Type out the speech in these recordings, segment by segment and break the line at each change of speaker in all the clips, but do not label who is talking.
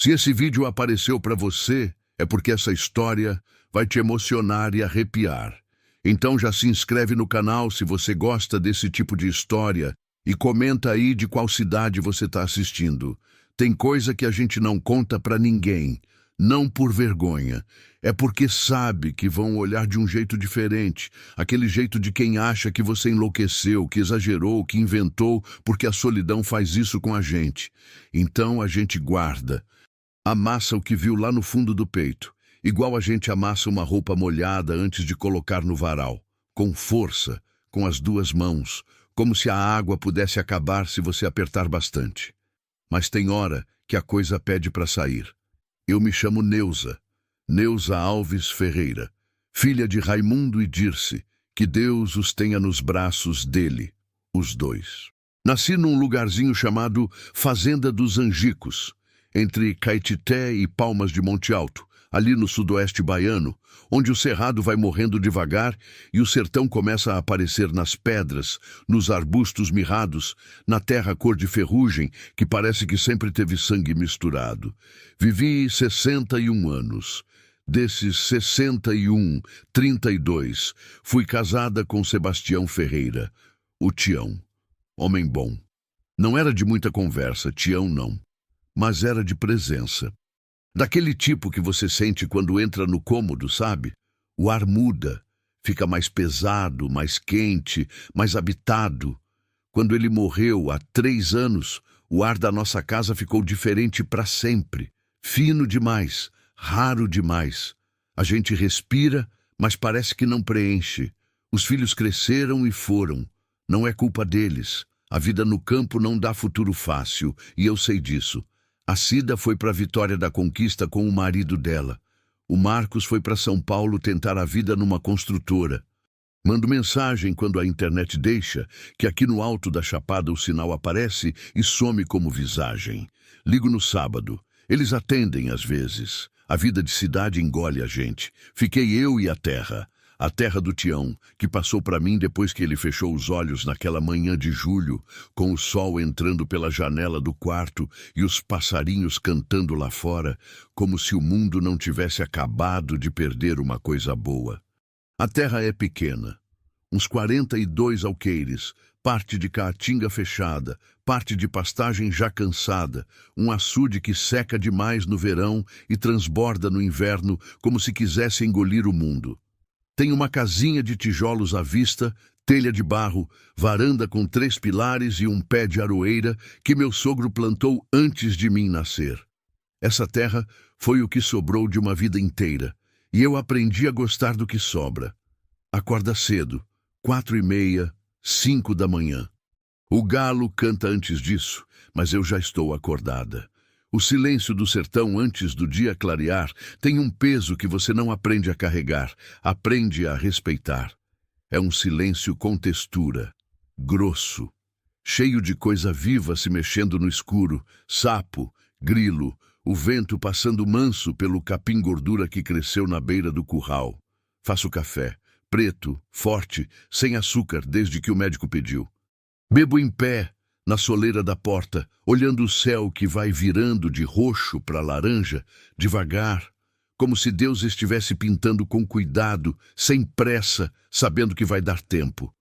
Se esse vídeo apareceu para você, é porque essa história vai te emocionar e arrepiar. Então já se inscreve no canal se você gosta desse tipo de história e comenta aí de qual cidade você está assistindo. Tem coisa que a gente não conta para ninguém, não por vergonha. É porque sabe que vão olhar de um jeito diferente, aquele jeito de quem acha que você enlouqueceu, que exagerou, que inventou, porque a solidão faz isso com a gente. Então a gente guarda. Amassa o que viu lá no fundo do peito, igual a gente amassa uma roupa molhada antes de colocar no varal, com força, com as duas mãos, como se a água pudesse acabar se você apertar bastante. Mas tem hora que a coisa pede para sair. Eu me chamo Neuza Alves Ferreira, filha de Raimundo e Dirce, que Deus os tenha nos braços dele, os dois. Nasci num lugarzinho chamado Fazenda dos Angicos, entre Caetité e Palmas de Monte Alto, ali no sudoeste baiano, onde o cerrado vai morrendo devagar e o sertão começa a aparecer nas pedras, nos arbustos mirrados, na terra cor de ferrugem, que parece que sempre teve sangue misturado. Vivi 61 anos. Desses 61, 32, fui casada com Sebastião Ferreira, o Tião. Homem bom. Não era de muita conversa, Tião não, mas era de presença. Daquele tipo que você sente quando entra no cômodo, sabe? O ar muda, fica mais pesado, mais quente, mais habitado. Quando ele morreu, há 3 anos, o ar da nossa casa ficou diferente para sempre. Fino demais, raro demais. A gente respira, mas parece que não preenche. Os filhos cresceram e foram. Não é culpa deles. A vida no campo não dá futuro fácil, e eu sei disso. A Cida foi para a Vitória da Conquista com o marido dela. O Marcos foi para São Paulo tentar a vida numa construtora. Mando mensagem quando a internet deixa, que aqui no alto da Chapada o sinal aparece e some como visagem. Ligo no sábado. Eles atendem às vezes. A vida de cidade engole a gente. Fiquei eu e a terra do Tião, que passou para mim depois que ele fechou os olhos naquela manhã de julho, com o sol entrando pela janela do quarto e os passarinhos cantando lá fora, como se o mundo não tivesse acabado de perder uma coisa boa. A terra é pequena, uns 42 alqueires, parte de caatinga fechada, parte de pastagem já cansada, um açude que seca demais no verão e transborda no inverno como se quisesse engolir o mundo. Tem uma casinha de tijolos à vista, telha de barro, varanda com 3 pilares e um pé de aroeira que meu sogro plantou antes de mim nascer. Essa terra foi o que sobrou de uma vida inteira, e eu aprendi a gostar do que sobra. Acorda cedo, 4h30, 5 da manhã. O galo canta antes disso, mas eu já estou acordada. O silêncio do sertão antes do dia clarear tem um peso que você não aprende a carregar, aprende a respeitar. É um silêncio com textura, grosso, cheio de coisa viva se mexendo no escuro, sapo, grilo, o vento passando manso pelo capim-gordura que cresceu na beira do curral. Faço café, preto, forte, sem açúcar desde que o médico pediu. Bebo em pé, na soleira da porta, olhando o céu que vai virando de roxo para laranja, devagar, como se Deus estivesse pintando com cuidado, sem pressa, sabendo que vai dar tempo.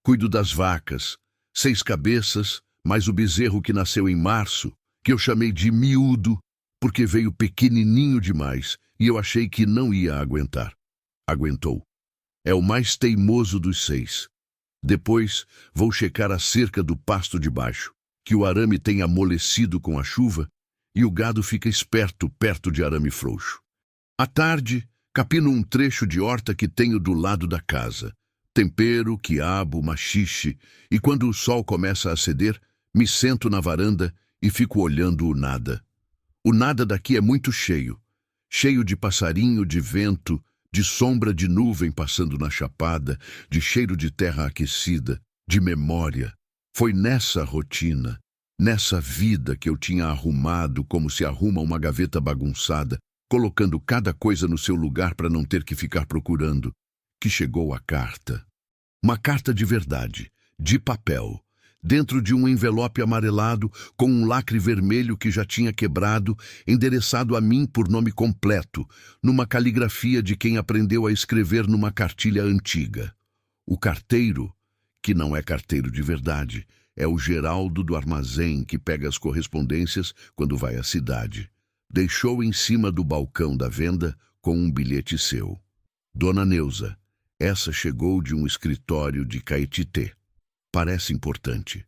Cuido das vacas, 6 cabeças, mais o bezerro que nasceu em março, que eu chamei de miúdo, porque veio pequenininho demais e eu achei que não ia aguentar. Aguentou. É o mais teimoso dos 6. Depois, vou checar a cerca do pasto de baixo, que o arame tem amolecido com a chuva, e o gado fica esperto perto de arame frouxo. À tarde, capino um trecho de horta que tenho do lado da casa. Tempero, quiabo, maxixe, e quando o sol começa a acender, me sento na varanda e fico olhando o nada. O nada daqui é muito cheio, cheio de passarinho, de vento, de sombra de nuvem passando na chapada, de cheiro de terra aquecida, de memória. Foi nessa rotina, nessa vida que eu tinha arrumado como se arruma uma gaveta bagunçada, colocando cada coisa no seu lugar para não ter que ficar procurando, que chegou a carta. Uma carta de verdade, de papel, dentro de um envelope amarelado com um lacre vermelho que já tinha quebrado, endereçado a mim por nome completo, numa caligrafia de quem aprendeu a escrever numa cartilha antiga. O carteiro, que não é carteiro de verdade, é o Geraldo do armazém que pega as correspondências quando vai à cidade. Deixou em cima do balcão da venda com um bilhete seu. Dona Neuza, essa chegou de um escritório de Caetité. Parece importante.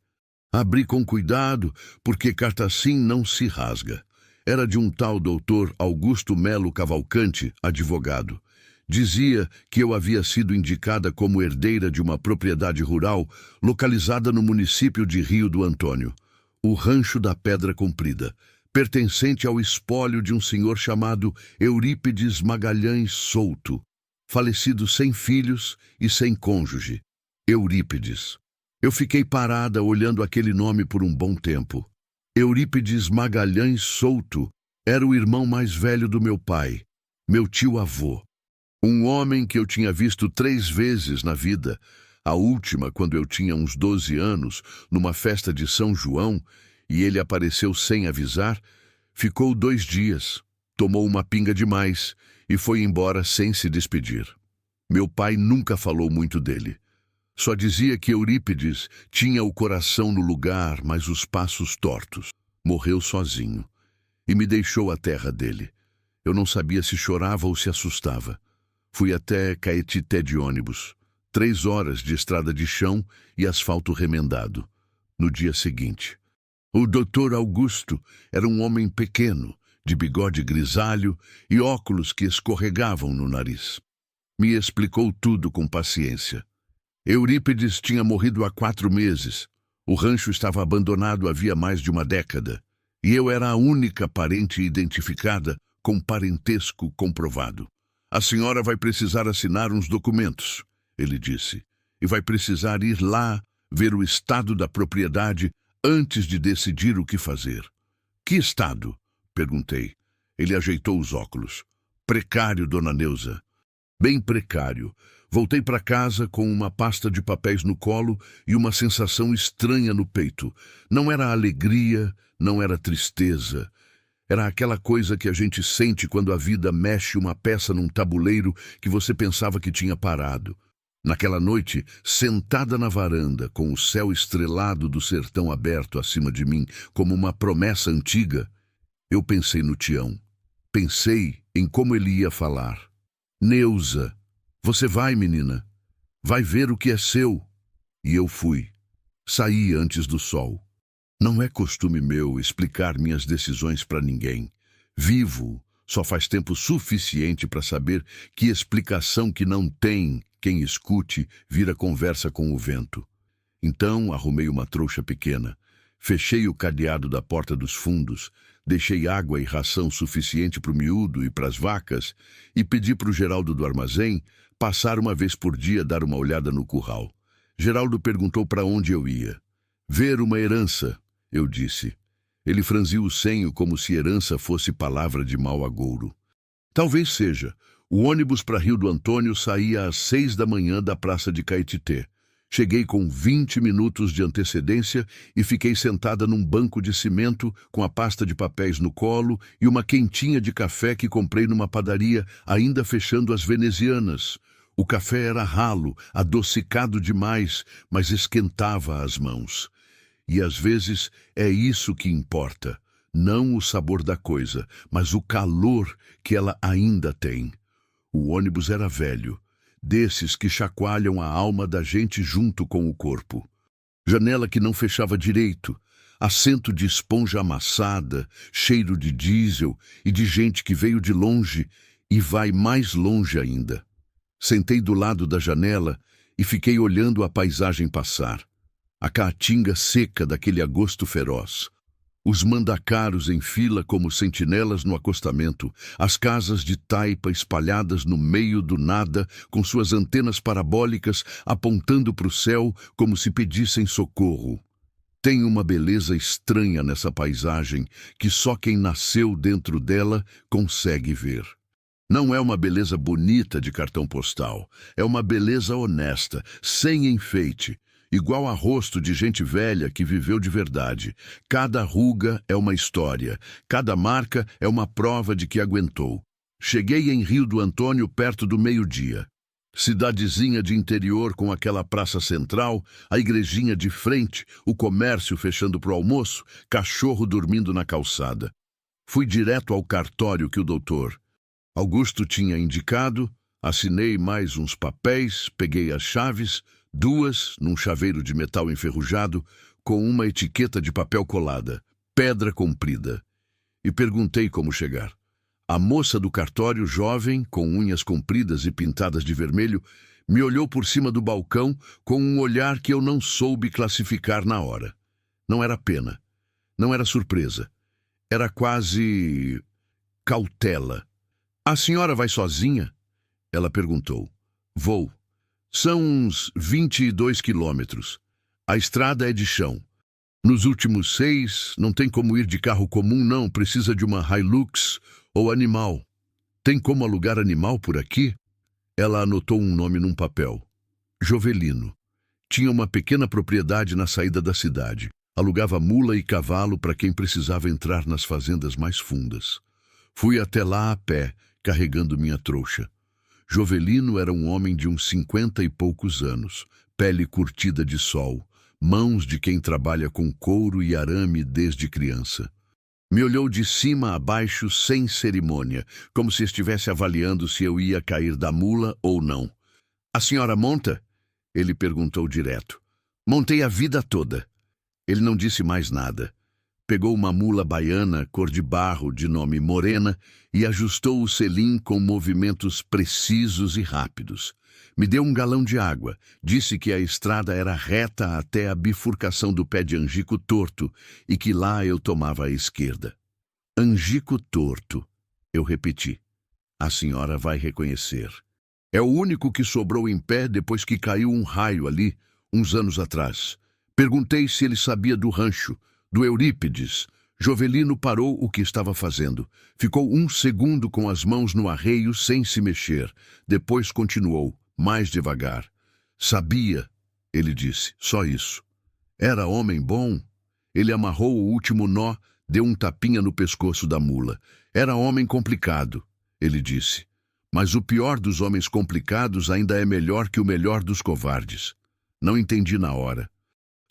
Abri com cuidado, porque carta assim não se rasga. Era de um tal doutor Augusto Melo Cavalcante, advogado. Dizia que eu havia sido indicada como herdeira de uma propriedade rural localizada no município de Rio do Antônio, o Rancho da Pedra Comprida, pertencente ao espólio de um senhor chamado Eurípides Magalhães Souto, falecido sem filhos e sem cônjuge. Eurípides. Eu fiquei parada olhando aquele nome por um bom tempo. Eurípides Magalhães Souto era o irmão mais velho do meu pai, meu tio-avô. Um homem que eu tinha visto 3 vezes na vida, a última quando eu tinha uns 12 anos, numa festa de São João, e ele apareceu sem avisar, ficou 2 dias, tomou uma pinga demais e foi embora sem se despedir. Meu pai nunca falou muito dele. Só dizia que Eurípides tinha o coração no lugar, mas os passos tortos. Morreu sozinho e me deixou a terra dele. Eu não sabia se chorava ou se assustava. Fui até Caetité de ônibus. 3 horas de estrada de chão e asfalto remendado. No dia seguinte, o doutor Augusto era um homem pequeno, de bigode grisalho e óculos que escorregavam no nariz. Me explicou tudo com paciência. Eurípides tinha morrido há 4 meses. O rancho estava abandonado havia mais de uma década. E eu era a única parente identificada com parentesco comprovado. A senhora vai precisar assinar uns documentos, ele disse, e vai precisar ir lá ver o estado da propriedade antes de decidir o que fazer. Que estado? Perguntei. Ele ajeitou os óculos. Precário, dona Neuza. Bem precário. Voltei para casa com uma pasta de papéis no colo e uma sensação estranha no peito. Não era alegria, não era tristeza. Era aquela coisa que a gente sente quando a vida mexe uma peça num tabuleiro que você pensava que tinha parado. Naquela noite, sentada na varanda, com o céu estrelado do sertão aberto acima de mim, como uma promessa antiga, eu pensei no Tião. Pensei em como ele ia falar. Neuza, você vai, menina. Vai ver o que é seu. E eu fui. Saí antes do sol. Não é costume meu explicar minhas decisões para ninguém. Vivo só faz tempo suficiente para saber que explicação que não tem quem escute vira conversa com o vento. Então arrumei uma trouxa pequena, fechei o cadeado da porta dos fundos, deixei água e ração suficiente para o miúdo e para as vacas e pedi para o Geraldo do armazém passar uma vez por dia dar uma olhada no curral. Geraldo perguntou para onde eu ia. Ver uma herança, eu disse. Ele franziu o senho como se herança fosse palavra de mau agouro. Talvez seja. O ônibus para Rio do Antônio saía às 6 da manhã da praça de Caetité. Cheguei com 20 minutos de antecedência e fiquei sentada num banco de cimento com a pasta de papéis no colo e uma quentinha de café que comprei numa padaria, ainda fechando as venezianas. O café era ralo, adocicado demais, mas esquentava as mãos. E às vezes é isso que importa, não o sabor da coisa, mas o calor que ela ainda tem. O ônibus era velho, desses que chacoalham a alma da gente junto com o corpo. Janela que não fechava direito, assento de esponja amassada, cheiro de diesel e de gente que veio de longe e vai mais longe ainda. Sentei do lado da janela e fiquei olhando a paisagem passar. A caatinga seca daquele agosto feroz. Os mandacaros em fila como sentinelas no acostamento, as casas de taipa espalhadas no meio do nada, com suas antenas parabólicas apontando para o céu como se pedissem socorro. Tem uma beleza estranha nessa paisagem que só quem nasceu dentro dela consegue ver. Não é uma beleza bonita de cartão postal, é uma beleza honesta, sem enfeite, igual a rosto de gente velha que viveu de verdade. Cada ruga é uma história, cada marca é uma prova de que aguentou. Cheguei em Rio do Antônio perto do meio-dia. Cidadezinha de interior com aquela praça central, a igrejinha de frente, o comércio fechando para o almoço, cachorro dormindo na calçada. Fui direto ao cartório que o doutor Augusto tinha indicado, assinei mais uns papéis, peguei as chaves, duas num chaveiro de metal enferrujado, com uma etiqueta de papel colada, pedra comprida, e perguntei como chegar. A moça do cartório, jovem, com unhas compridas e pintadas de vermelho, me olhou por cima do balcão com um olhar que eu não soube classificar na hora. Não era pena, não era surpresa, era quase cautela. "A senhora vai sozinha?" Ela perguntou. "Vou. São uns 22 quilômetros. A estrada é de chão. Nos últimos 6, não tem como ir de carro comum, não. Precisa de uma Hilux ou animal. Tem como alugar animal por aqui?" Ela anotou um nome num papel. Jovelino. Tinha uma pequena propriedade na saída da cidade. Alugava mula e cavalo para quem precisava entrar nas fazendas mais fundas. Fui até lá a pé, carregando minha trouxa. Jovelino era um homem de uns 50 e poucos anos, pele curtida de sol, mãos de quem trabalha com couro e arame desde criança. Me olhou de cima a baixo sem cerimônia, como se estivesse avaliando se eu ia cair da mula ou não. "A senhora monta?" Ele perguntou direto. "Montei a vida toda." Ele não disse mais nada. Pegou uma mula baiana, cor de barro, de nome Morena, e ajustou o selim com movimentos precisos e rápidos. Me deu um galão de água, disse que a estrada era reta até a bifurcação do pé de Angico Torto e que lá eu tomava a esquerda. "Angico Torto", eu repeti. "A senhora vai reconhecer. É o único que sobrou em pé depois que caiu um raio ali, uns anos atrás. Perguntei se ele sabia do rancho, do Eurípides. Jovelino parou o que estava fazendo. Ficou um segundo com as mãos no arreio sem se mexer. Depois continuou, mais devagar. "Sabia", ele disse, "só isso." Era homem bom. Ele amarrou o último nó, deu um tapinha no pescoço da mula. "Era homem complicado", ele disse. "Mas o pior dos homens complicados ainda é melhor que o melhor dos covardes." Não entendi na hora.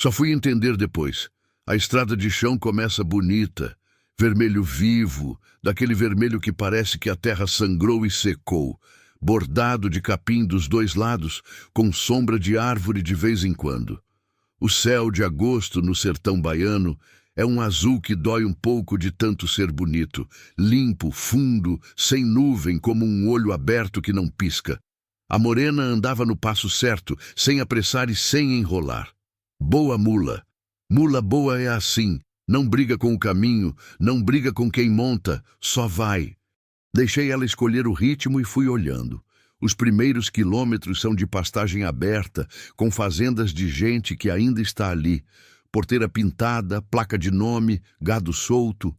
Só fui entender depois. A estrada de chão começa bonita, vermelho vivo, daquele vermelho que parece que a terra sangrou e secou, bordado de capim dos dois lados, com sombra de árvore de vez em quando. O céu de agosto no sertão baiano é um azul que dói um pouco de tanto ser bonito, limpo, fundo, sem nuvem, como um olho aberto que não pisca. A Morena andava no passo certo, sem apressar e sem enrolar. Boa mula. Mula boa é assim, não briga com o caminho, não briga com quem monta, só vai. Deixei ela escolher o ritmo e fui olhando. Os primeiros quilômetros são de pastagem aberta, com fazendas de gente que ainda está ali. Porteira pintada, placa de nome, gado solto.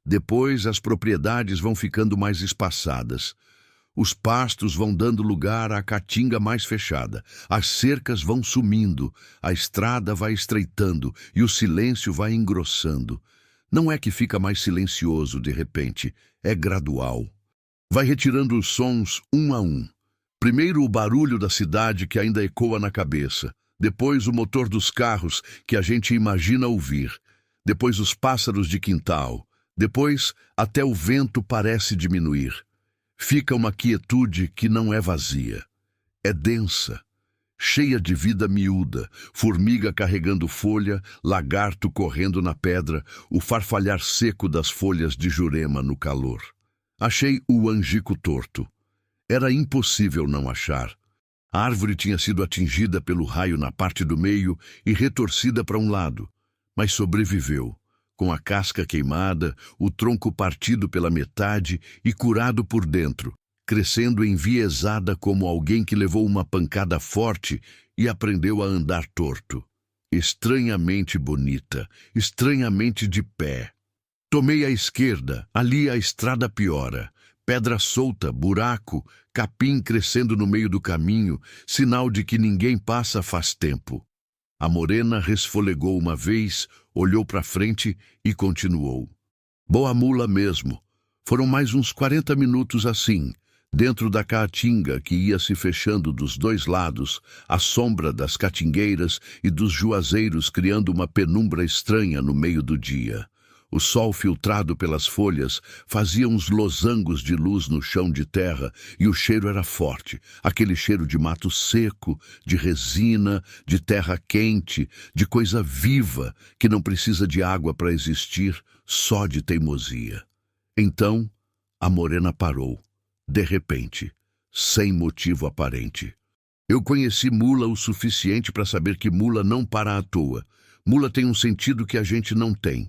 Depois as propriedades vão ficando mais espaçadas. Os pastos vão dando lugar à caatinga mais fechada. As cercas vão sumindo, a estrada vai estreitando e o silêncio vai engrossando. Não é que fica mais silencioso de repente, é gradual. Vai retirando os sons um a um. Primeiro o barulho da cidade que ainda ecoa na cabeça. Depois o motor dos carros que a gente imagina ouvir. Depois os pássaros de quintal. Depois até o vento parece diminuir. Fica uma quietude que não é vazia. É densa, cheia de vida miúda, formiga carregando folha, lagarto correndo na pedra, o farfalhar seco das folhas de jurema no calor. Achei o Angico Torto. Era impossível não achar. A árvore tinha sido atingida pelo raio na parte do meio e retorcida para um lado, mas sobreviveu. Com a casca queimada, o tronco partido pela metade e curado por dentro, crescendo enviesada como alguém que levou uma pancada forte e aprendeu a andar torto. Estranhamente bonita, estranhamente de pé. Tomei a esquerda, ali a estrada piora. Pedra solta, buraco, capim crescendo no meio do caminho, sinal de que ninguém passa faz tempo. A morena resfolegou uma vez, olhou para frente e continuou. Boa mula mesmo. Foram mais uns 40 minutos assim, dentro da caatinga que ia se fechando dos dois lados, à sombra das catingueiras e dos juazeiros criando uma penumbra estranha no meio do dia. O sol filtrado pelas folhas fazia uns losangos de luz no chão de terra e o cheiro era forte, aquele cheiro de mato seco, de resina, de terra quente, de coisa viva que não precisa de água para existir, só de teimosia. Então, a morena parou, de repente, sem motivo aparente. Eu conheci mula o suficiente para saber que mula não para à toa. Mula tem um sentido que a gente não tem.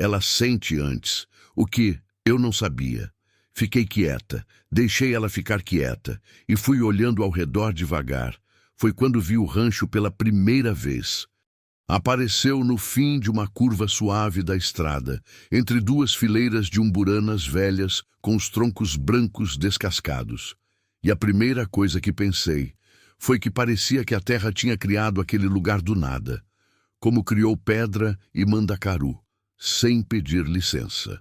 Ela sente antes, o que eu não sabia. Fiquei quieta, deixei ela ficar quieta e fui olhando ao redor devagar. Foi quando vi o rancho pela primeira vez. Apareceu no fim de uma curva suave da estrada, entre duas fileiras de umburanas velhas com os troncos brancos descascados. E a primeira coisa que pensei foi que parecia que a terra tinha criado aquele lugar do nada, como criou pedra e mandacaru, sem pedir licença.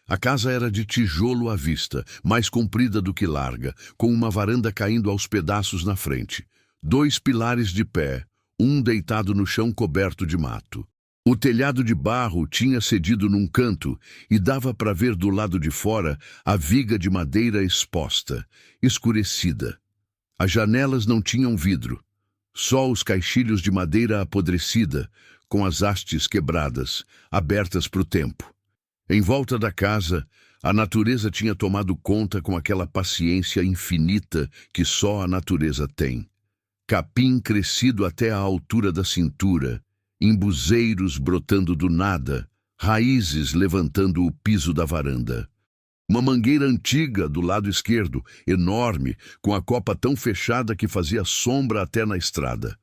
A casa era de tijolo à vista, mais comprida do que larga, com uma varanda caindo aos pedaços na frente. 2 pilares de pé, um deitado no chão coberto de mato. O telhado de barro tinha cedido num canto e dava para ver do lado de fora a viga de madeira exposta, escurecida. As janelas não tinham vidro, só os caixilhos de madeira apodrecida, com as hastes quebradas, abertas para o tempo. Em volta da casa, a natureza tinha tomado conta com aquela paciência infinita que só a natureza tem. Capim crescido até a altura da cintura, embuzeiros brotando do nada, raízes levantando o piso da varanda. Uma mangueira antiga do lado esquerdo, enorme, com a copa tão fechada que fazia sombra até na estrada.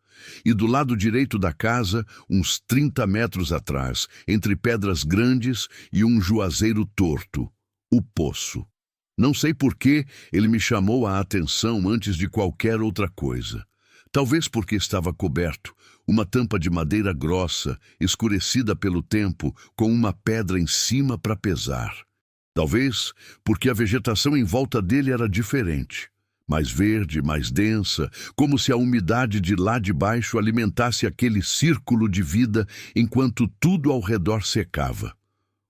E do lado direito da casa, uns 30 metros atrás, entre pedras grandes e um juazeiro torto, o poço. Não sei por que ele me chamou a atenção antes de qualquer outra coisa. Talvez porque estava coberto, uma tampa de madeira grossa, escurecida pelo tempo, com uma pedra em cima para pesar. Talvez porque a vegetação em volta dele era diferente. Mais verde, mais densa, como se a umidade de lá de baixo alimentasse aquele círculo de vida enquanto tudo ao redor secava.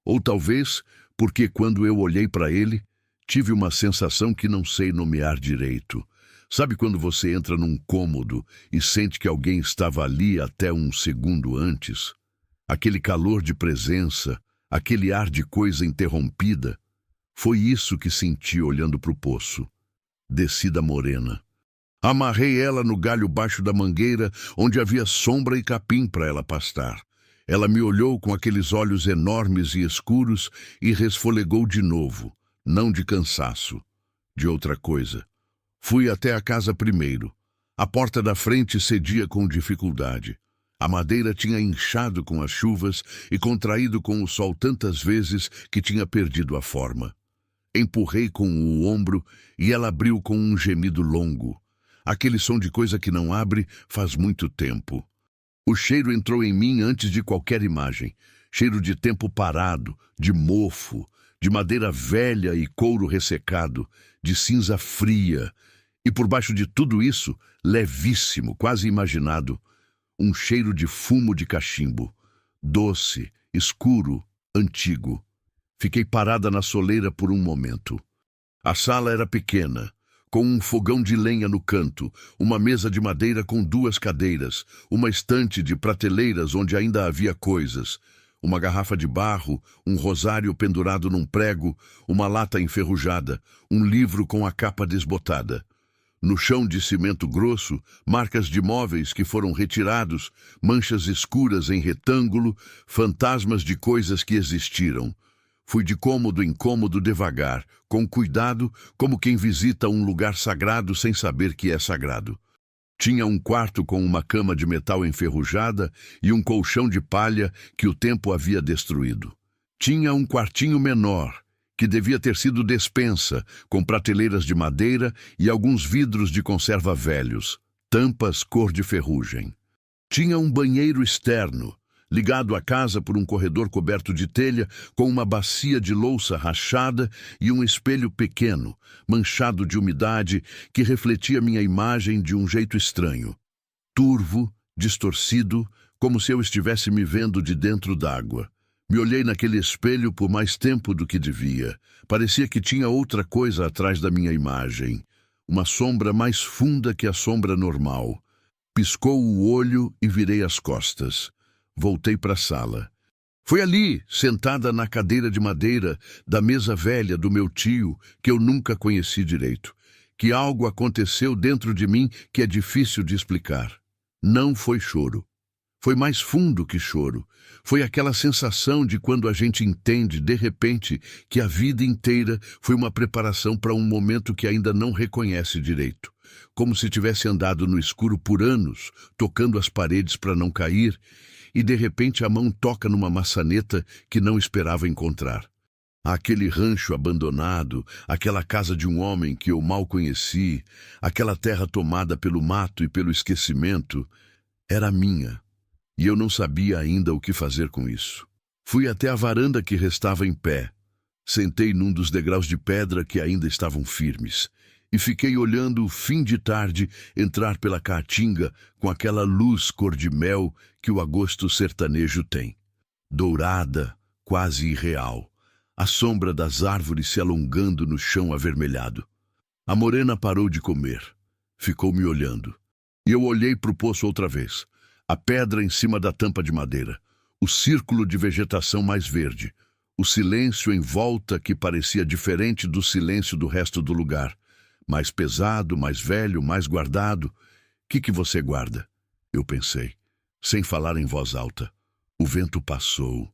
Ou talvez porque quando eu olhei para ele, tive uma sensação que não sei nomear direito. Sabe quando você entra num cômodo e sente que alguém estava ali até um segundo antes? Aquele calor de presença, aquele ar de coisa interrompida. Foi isso que senti olhando para o poço. Desci da morena. Amarrei ela no galho baixo da mangueira, onde havia sombra e capim para ela pastar. Ela me olhou com aqueles olhos enormes e escuros e resfolegou de novo, não de cansaço, de outra coisa. Fui até a casa primeiro. A porta da frente cedia com dificuldade. A madeira tinha inchado com as chuvas e contraído com o sol tantas vezes que tinha perdido a forma. Empurrei com o ombro e ela abriu com um gemido longo. Aquele som de coisa que não abre faz muito tempo. O cheiro entrou em mim antes de qualquer imagem. Cheiro de tempo parado, de mofo, de madeira velha e couro ressecado, de cinza fria. E por baixo de tudo isso, levíssimo, quase imaginado, um cheiro de fumo de cachimbo. Doce, escuro, antigo. Fiquei parada na soleira por um momento. A sala era pequena, com um fogão de lenha no canto, uma mesa de madeira com 2 cadeiras, uma estante de prateleiras onde ainda havia coisas, uma garrafa de barro, um rosário pendurado num prego, uma lata enferrujada, um livro com a capa desbotada. No chão de cimento grosso, marcas de móveis que foram retirados, manchas escuras em retângulo, fantasmas de coisas que existiram. Fui de cômodo em cômodo devagar, com cuidado, como quem visita um lugar sagrado sem saber que é sagrado. Tinha um quarto com uma cama de metal enferrujada e um colchão de palha que o tempo havia destruído. Tinha um quartinho menor, que devia ter sido despensa, com prateleiras de madeira e alguns vidros de conserva velhos, tampas cor de ferrugem. Tinha um banheiro externo, ligado à casa por um corredor coberto de telha, com uma bacia de louça rachada e um espelho pequeno, manchado de umidade, que refletia minha imagem de um jeito estranho. Turvo, distorcido, como se eu estivesse me vendo de dentro d'água. Me olhei naquele espelho por mais tempo do que devia. Parecia que tinha outra coisa atrás da minha imagem. Uma sombra mais funda que a sombra normal. Piscou o olho e virei as costas. Voltei para a sala. Foi ali, sentada na cadeira de madeira da mesa velha do meu tio, que eu nunca conheci direito, que algo aconteceu dentro de mim que é difícil de explicar. Não foi choro. Foi mais fundo que choro. Foi aquela sensação de quando a gente entende, de repente, que a vida inteira foi uma preparação para um momento que ainda não reconhece direito. Como se tivesse andado no escuro por anos, tocando as paredes para não cair, e de repente a mão toca numa maçaneta que não esperava encontrar. Aquele rancho abandonado, aquela casa de um homem que eu mal conheci, aquela terra tomada pelo mato e pelo esquecimento, era minha. E eu não sabia ainda o que fazer com isso. Fui até a varanda que restava em pé. Sentei num dos degraus de pedra que ainda estavam firmes. E fiquei olhando o fim de tarde entrar pela caatinga com aquela luz cor-de-mel que o agosto sertanejo tem. Dourada, quase irreal. A sombra das árvores se alongando no chão avermelhado. A morena parou de comer. Ficou me olhando. E eu olhei para o poço outra vez. A pedra em cima da tampa de madeira, o círculo de vegetação mais verde, o silêncio em volta que parecia diferente do silêncio do resto do lugar, mais pesado, mais velho, mais guardado. Que você guarda? Eu pensei, sem falar em voz alta. O vento passou.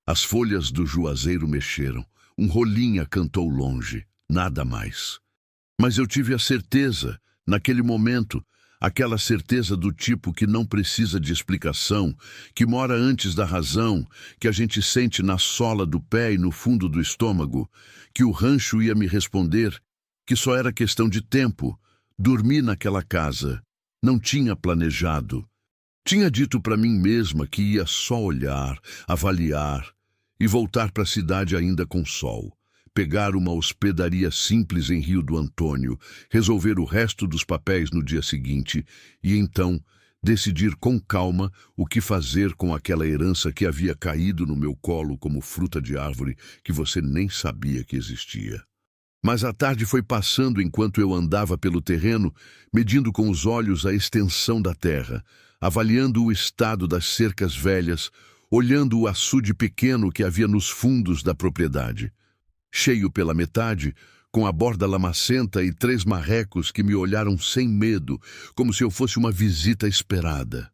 As folhas do juazeiro mexeram. Um rolinha cantou longe, nada mais. Mas eu tive a certeza, naquele momento, aquela certeza do tipo que não precisa de explicação, que mora antes da razão, que a gente sente na sola do pé e no fundo do estômago, que o rancho ia me responder, que só era questão de tempo. Dormi naquela casa. Não tinha planejado. Tinha dito para mim mesma que ia só olhar, avaliar e voltar para a cidade ainda com sol. Pegar uma hospedaria simples em Rio do Antônio, resolver o resto dos papéis no dia seguinte e então decidir com calma o que fazer com aquela herança que havia caído no meu colo como fruta de árvore que você nem sabia que existia. Mas a tarde foi passando enquanto eu andava pelo terreno, medindo com os olhos a extensão da terra, avaliando o estado das cercas velhas, olhando o açude pequeno que havia nos fundos da propriedade. Cheio pela metade, com a borda lamacenta e 3 marrecos que me olharam sem medo, como se eu fosse uma visita esperada.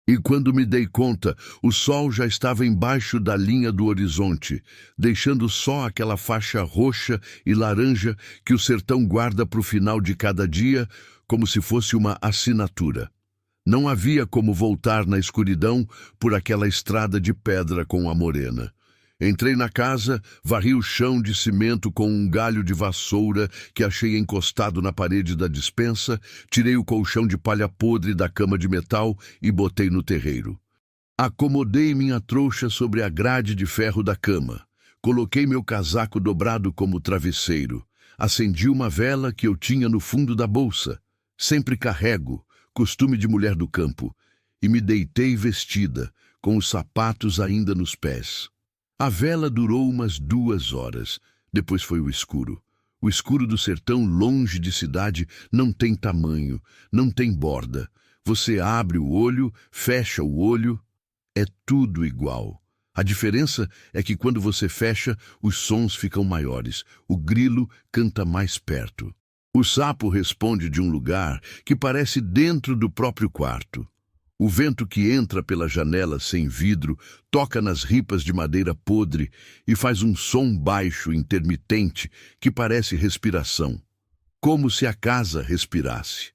E quando me dei conta, o sol já estava embaixo da linha do horizonte, deixando só aquela faixa roxa e laranja que o sertão guarda para o final de cada dia, como se fosse uma assinatura. Não havia como voltar na escuridão por aquela estrada de pedra com a morena. Entrei na casa, varri o chão de cimento com um galho de vassoura que achei encostado na parede da despensa, tirei o colchão de palha podre da cama de metal e botei no terreiro. Acomodei minha trouxa sobre a grade de ferro da cama. Coloquei meu casaco dobrado como travesseiro. Acendi uma vela que eu tinha no fundo da bolsa. Sempre carrego, costume de mulher do campo. E me deitei vestida, com os sapatos ainda nos pés. A vela durou umas 2 horas. Depois foi o escuro. O escuro do sertão, longe de cidade, não tem tamanho, não tem borda. Você abre o olho, fecha o olho, é tudo igual. A diferença é que quando você fecha, os sons ficam maiores. O grilo canta mais perto. O sapo responde de um lugar que parece dentro do próprio quarto. O vento que entra pela janela sem vidro toca nas ripas de madeira podre e faz um som baixo, intermitente, que parece respiração. Como se a casa respirasse.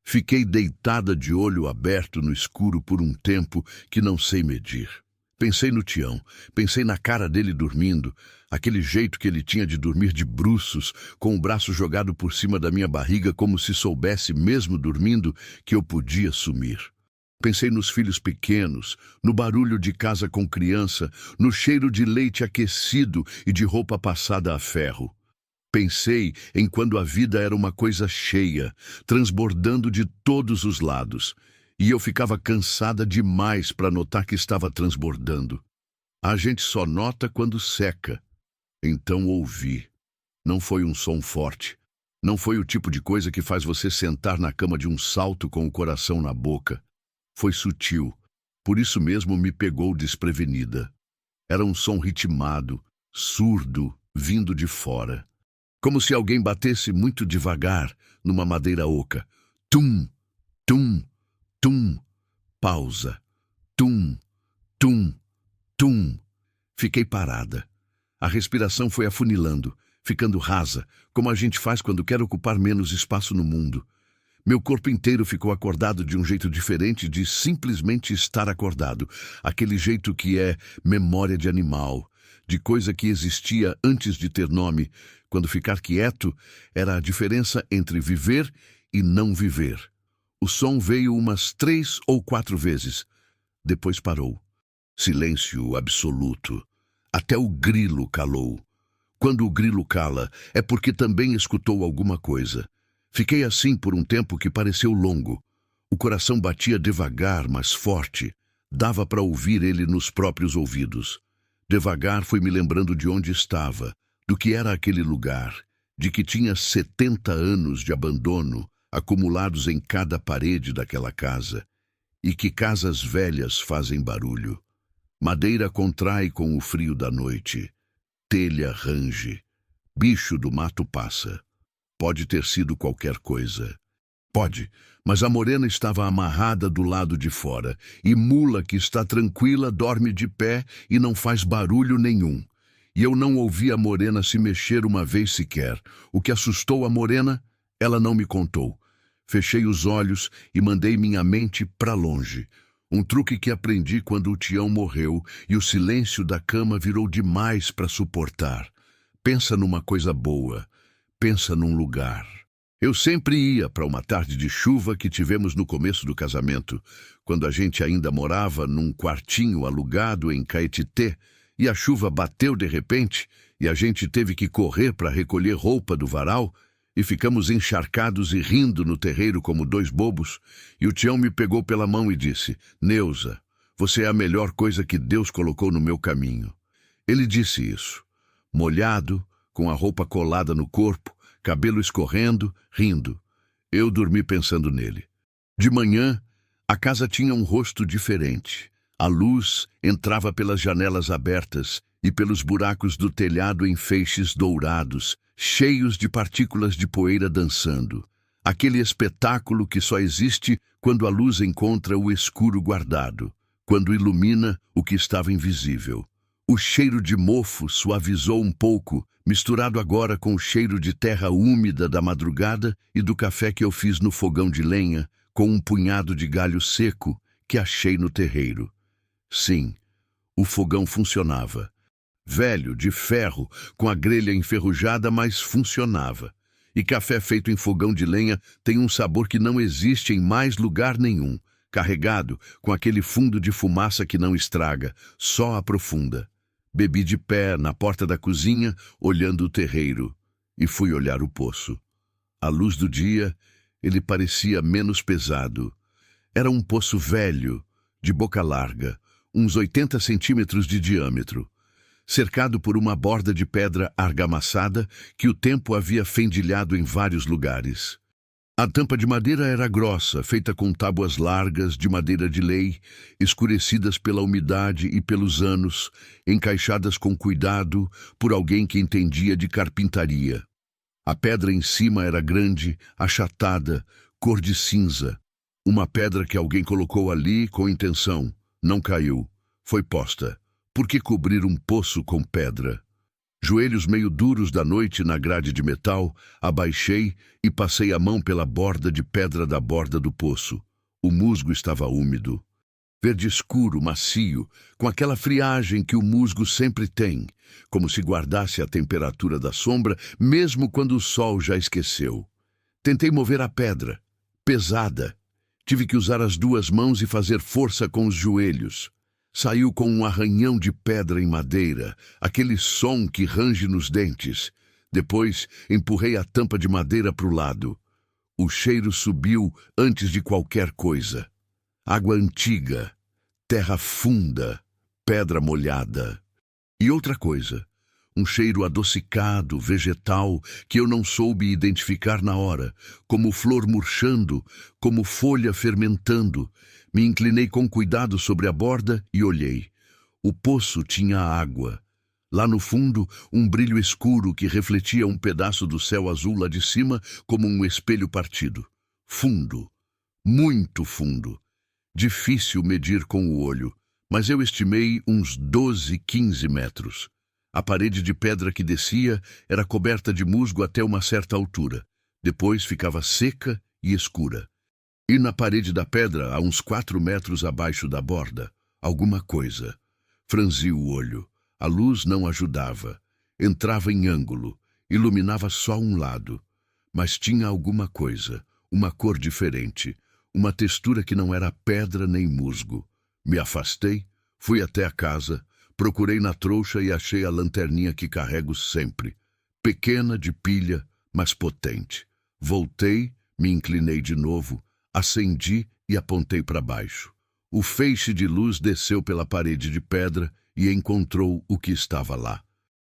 Fiquei deitada de olho aberto no escuro por um tempo que não sei medir. Pensei no Tião, pensei na cara dele dormindo, aquele jeito que ele tinha de dormir de bruços, com o braço jogado por cima da minha barriga como se soubesse, mesmo dormindo, que eu podia sumir. Pensei nos filhos pequenos, no barulho de casa com criança, no cheiro de leite aquecido e de roupa passada a ferro. Pensei em quando a vida era uma coisa cheia, transbordando de todos os lados, e eu ficava cansada demais para notar que estava transbordando. A gente só nota quando seca. Então ouvi. Não foi um som forte. Não foi o tipo de coisa que faz você sentar na cama de um salto com o coração na boca. Foi sutil. Por isso mesmo me pegou desprevenida. Era um som ritmado, surdo, vindo de fora. Como se alguém batesse muito devagar numa madeira oca. Tum, tum, tum. Pausa. Tum, tum, tum. Fiquei parada. A respiração foi afunilando, ficando rasa, como a gente faz quando quer ocupar menos espaço no mundo. Meu corpo inteiro ficou acordado de um jeito diferente de simplesmente estar acordado. Aquele jeito que é memória de animal, de coisa que existia antes de ter nome. Quando ficar quieto era a diferença entre viver e não viver. O som veio umas 3 ou 4 vezes. Depois parou. Silêncio absoluto. Até o grilo calou. Quando o grilo cala, é porque também escutou alguma coisa. Fiquei assim por um tempo que pareceu longo. O coração batia devagar, mas forte. Dava para ouvir ele nos próprios ouvidos. Devagar fui me lembrando de onde estava, do que era aquele lugar, de que tinha 70 anos de abandono acumulados em cada parede daquela casa, e que casas velhas fazem barulho. Madeira contrai com o frio da noite. Telha range. Bicho do mato passa. Pode ter sido qualquer coisa. Pode, mas a morena estava amarrada do lado de fora, e Mula, que está tranquila, dorme de pé e não faz barulho nenhum. E eu não ouvi a morena se mexer uma vez sequer. O que assustou a morena, ela não me contou. Fechei os olhos e mandei minha mente para longe. Um truque que aprendi quando o Tião morreu e o silêncio da cama virou demais para suportar. Pensa numa coisa boa. Pensa num lugar. Eu sempre ia para uma tarde de chuva que tivemos no começo do casamento, quando a gente ainda morava num quartinho alugado em Caetité, e a chuva bateu de repente, e a gente teve que correr para recolher roupa do varal, e ficamos encharcados e rindo no terreiro como 2 bobos, e o Tião me pegou pela mão e disse: "Neuza, você é a melhor coisa que Deus colocou no meu caminho." Ele disse isso, molhado, com a roupa colada no corpo, cabelo escorrendo, rindo. Eu dormi pensando nele. De manhã, a casa tinha um rosto diferente. A luz entrava pelas janelas abertas e pelos buracos do telhado em feixes dourados, cheios de partículas de poeira dançando. Aquele espetáculo que só existe quando a luz encontra o escuro guardado, quando ilumina o que estava invisível. O cheiro de mofo suavizou um pouco, misturado agora com o cheiro de terra úmida da madrugada e do café que eu fiz no fogão de lenha, com um punhado de galho seco que achei no terreiro. Sim, o fogão funcionava. Velho, de ferro, com a grelha enferrujada, mas funcionava. E café feito em fogão de lenha tem um sabor que não existe em mais lugar nenhum, carregado com aquele fundo de fumaça que não estraga, só aprofunda. Bebi de pé na porta da cozinha, olhando o terreiro, e fui olhar o poço. À luz do dia, ele parecia menos pesado. Era um poço velho, de boca larga, uns 80 centímetros de diâmetro, cercado por uma borda de pedra argamassada que o tempo havia fendilhado em vários lugares. A tampa de madeira era grossa, feita com tábuas largas de madeira de lei, escurecidas pela umidade e pelos anos, encaixadas com cuidado por alguém que entendia de carpintaria. A pedra em cima era grande, achatada, cor de cinza. Uma pedra que alguém colocou ali com intenção. Não caiu. Foi posta. Por que cobrir um poço com pedra? Joelhos meio duros da noite na grade de metal, abaixei e passei a mão pela borda de pedra da borda do poço. O musgo estava úmido. Verde escuro, macio, com aquela friagem que o musgo sempre tem, como se guardasse a temperatura da sombra, mesmo quando o sol já esqueceu. Tentei mover a pedra. Pesada. Tive que usar as duas mãos e fazer força com os joelhos. Saiu com um arranhão de pedra em madeira, aquele som que range nos dentes. Depois, empurrei a tampa de madeira para o lado. O cheiro subiu antes de qualquer coisa. Água antiga, terra funda, pedra molhada. E outra coisa, um cheiro adocicado, vegetal, que eu não soube identificar na hora, como flor murchando, como folha fermentando. Me inclinei com cuidado sobre a borda e olhei. O poço tinha água. Lá no fundo, um brilho escuro que refletia um pedaço do céu azul lá de cima como um espelho partido. Fundo, muito fundo. Difícil medir com o olho, mas eu estimei uns 12, 15 metros. A parede de pedra que descia era coberta de musgo até uma certa altura. Depois ficava seca e escura. E na parede da pedra, a uns 4 metros abaixo da borda, alguma coisa. Franzi o olho. A luz não ajudava. Entrava em ângulo. Iluminava só um lado. Mas tinha alguma coisa. Uma cor diferente. Uma textura que não era pedra nem musgo. Me afastei, fui até a casa, procurei na trouxa e achei a lanterninha que carrego sempre. Pequena, de pilha, mas potente. Voltei, me inclinei de novo, acendi e apontei para baixo. O feixe de luz desceu pela parede de pedra e encontrou o que estava lá.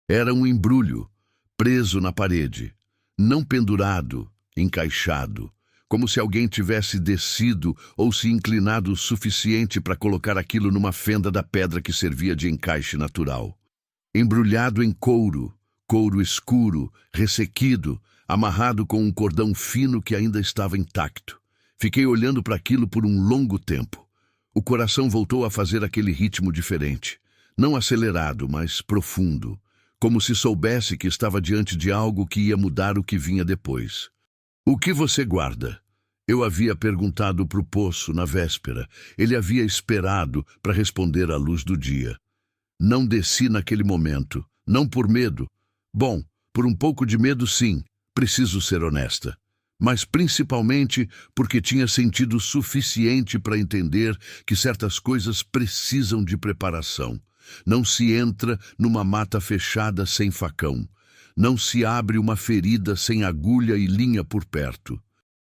Era um embrulho, preso na parede, não pendurado, encaixado, como se alguém tivesse descido ou se inclinado o suficiente para colocar aquilo numa fenda da pedra que servia de encaixe natural. Embrulhado em couro, couro escuro, ressequido, amarrado com um cordão fino que ainda estava intacto. Fiquei olhando para aquilo por um longo tempo. O coração voltou a fazer aquele ritmo diferente. Não acelerado, mas profundo, como se soubesse que estava diante de algo que ia mudar o que vinha depois. O que você guarda? Eu havia perguntado para o poço na véspera. Ele havia esperado para responder à luz do dia. Não desci naquele momento, não por medo. Bom, por um pouco de medo sim, preciso ser honesta. Mas principalmente porque tinha sentido suficiente para entender que certas coisas precisam de preparação. Não se entra numa mata fechada sem facão. Não se abre uma ferida sem agulha e linha por perto.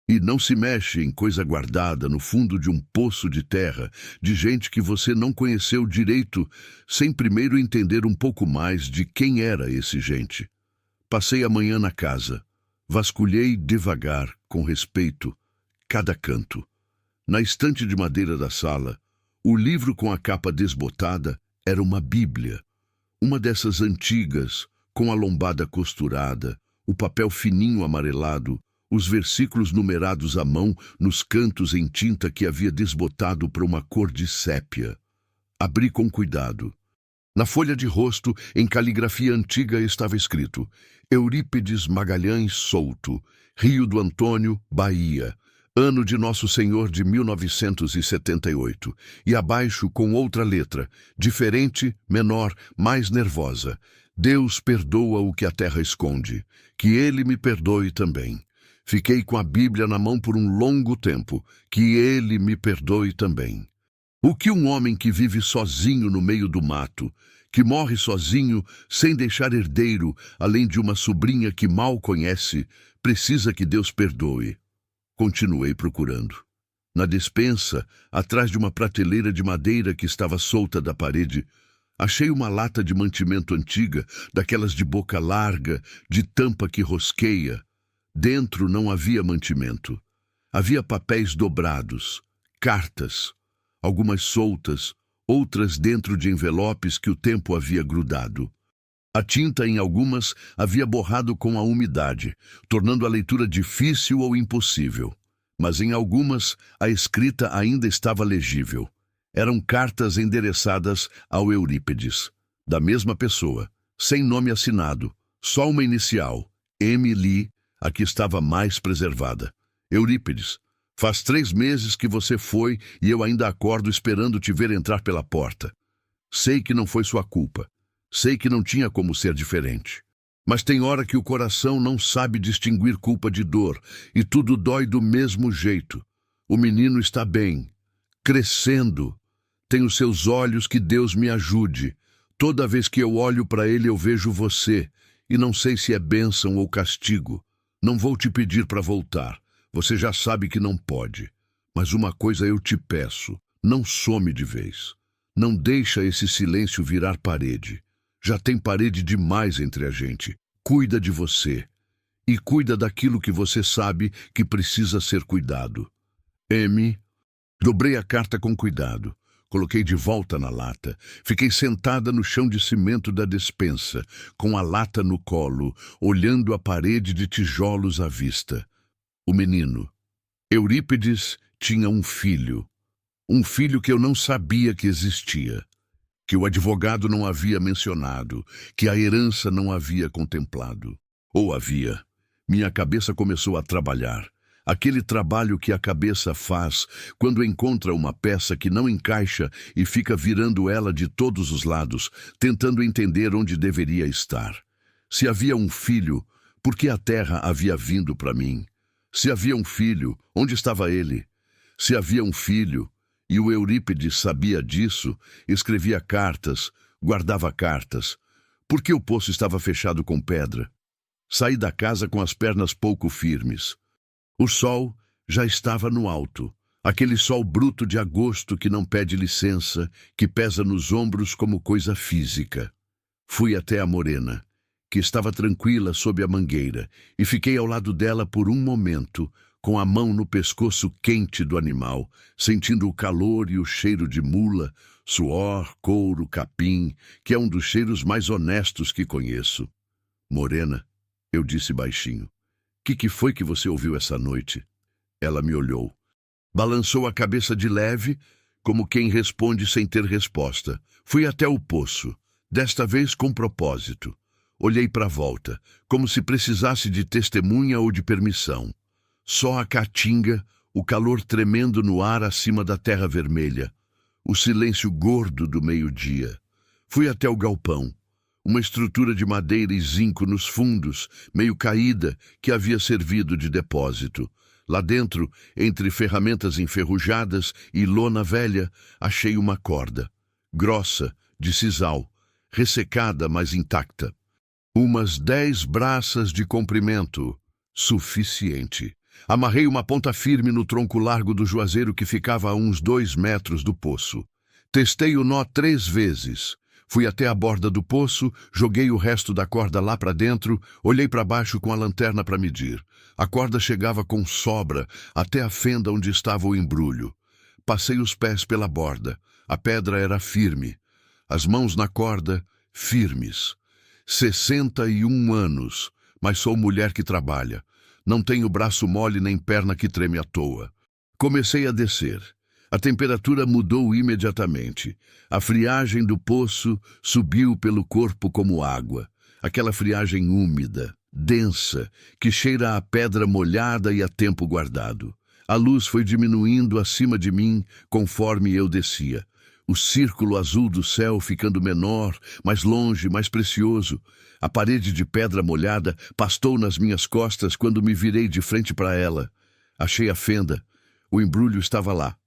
E não se mexe em coisa guardada no fundo de um poço de terra, de gente que você não conheceu direito, sem primeiro entender um pouco mais de quem era esse gente. Passei a manhã na casa. Vasculhei devagar, com respeito, cada canto. Na estante de madeira da sala, o livro com a capa desbotada era uma Bíblia. Uma dessas antigas, com a lombada costurada, o papel fininho amarelado, os versículos numerados à mão nos cantos em tinta que havia desbotado para uma cor de sépia. Abri com cuidado. Na folha de rosto, em caligrafia antiga, estava escrito: Eurípides Magalhães Souto, Rio do Antônio, Bahia, ano de Nosso Senhor de 1978. E abaixo, com outra letra, diferente, menor, mais nervosa: Deus perdoa o que a terra esconde, que Ele me perdoe também. Fiquei com a Bíblia na mão por um longo tempo, que Ele me perdoe também. O que um homem que vive sozinho no meio do mato, que morre sozinho, sem deixar herdeiro, além de uma sobrinha que mal conhece, precisa que Deus perdoe? Continuei procurando. Na despensa, atrás de uma prateleira de madeira que estava solta da parede, achei uma lata de mantimento antiga, daquelas de boca larga, de tampa que rosqueia. Dentro não havia mantimento. Havia papéis dobrados, cartas, algumas soltas, outras dentro de envelopes que o tempo havia grudado. A tinta em algumas havia borrado com a umidade, tornando a leitura difícil ou impossível. Mas em algumas a escrita ainda estava legível. Eram cartas endereçadas ao Eurípides, da mesma pessoa, sem nome assinado, só uma inicial, M. Lee, a que estava mais preservada. Eurípides, faz 3 meses que você foi e eu ainda acordo esperando te ver entrar pela porta. Sei que não foi sua culpa. Sei que não tinha como ser diferente. Mas tem hora que o coração não sabe distinguir culpa de dor e tudo dói do mesmo jeito. O menino está bem, crescendo. Tem os seus olhos, que Deus me ajude. Toda vez que eu olho para ele, eu vejo você, e não sei se é bênção ou castigo. Não vou te pedir para voltar. Você já sabe que não pode. Mas uma coisa eu te peço, não some de vez. Não deixa esse silêncio virar parede. Já tem parede demais entre a gente. Cuida de você. E cuida daquilo que você sabe que precisa ser cuidado. M. Dobrei a carta com cuidado. Coloquei de volta na lata. Fiquei sentada no chão de cimento da despensa, com a lata no colo, olhando a parede de tijolos à vista. O menino. Eurípides tinha um filho. Um filho que eu não sabia que existia, que o advogado não havia mencionado, que a herança não havia contemplado. Ou havia. Minha cabeça começou a trabalhar. Aquele trabalho que a cabeça faz quando encontra uma peça que não encaixa e fica virando ela de todos os lados, tentando entender onde deveria estar. Se havia um filho, por que a terra havia vindo para mim? Se havia um filho, onde estava ele? Se havia um filho, e o Eurípides sabia disso, escrevia cartas, guardava cartas. Por que o poço estava fechado com pedra? Saí da casa com as pernas pouco firmes. O sol já estava no alto, aquele sol bruto de agosto que não pede licença, que pesa nos ombros como coisa física. Fui até a Morena, que estava tranquila sob a mangueira, e fiquei ao lado dela por um momento, com a mão no pescoço quente do animal, sentindo o calor e o cheiro de mula, suor, couro, capim, que é um dos cheiros mais honestos que conheço. Morena, eu disse baixinho, que foi que você ouviu essa noite? Ela me olhou. Balançou a cabeça de leve, como quem responde sem ter resposta. Fui até o poço, desta vez com propósito. Olhei para a volta, como se precisasse de testemunha ou de permissão. Só a caatinga, o calor tremendo no ar acima da terra vermelha, o silêncio gordo do meio-dia. Fui até o galpão, uma estrutura de madeira e zinco nos fundos, meio caída, que havia servido de depósito. Lá dentro, entre ferramentas enferrujadas e lona velha, achei uma corda, grossa, de sisal, ressecada, mas intacta. Umas 10 braças de comprimento, suficiente. Amarrei uma ponta firme no tronco largo do juazeiro que ficava a uns 2 metros do poço. Testei o nó 3 vezes. Fui até a borda do poço, joguei o resto da corda lá para dentro, olhei para baixo com a lanterna para medir. A corda chegava com sobra até a fenda onde estava o embrulho. Passei os pés pela borda. A pedra era firme. As mãos na corda, firmes. 61 anos, mas sou mulher que trabalha. Não tenho braço mole nem perna que treme à toa. Comecei a descer. A temperatura mudou imediatamente. A friagem do poço subiu pelo corpo como água. Aquela friagem úmida, densa, que cheira a pedra molhada e a tempo guardado. A luz foi diminuindo acima de mim conforme eu descia. O círculo azul do céu ficando menor, mais longe, mais precioso. A parede de pedra molhada pastou nas minhas costas quando me virei de frente para ela. Achei a fenda. O embrulho estava lá.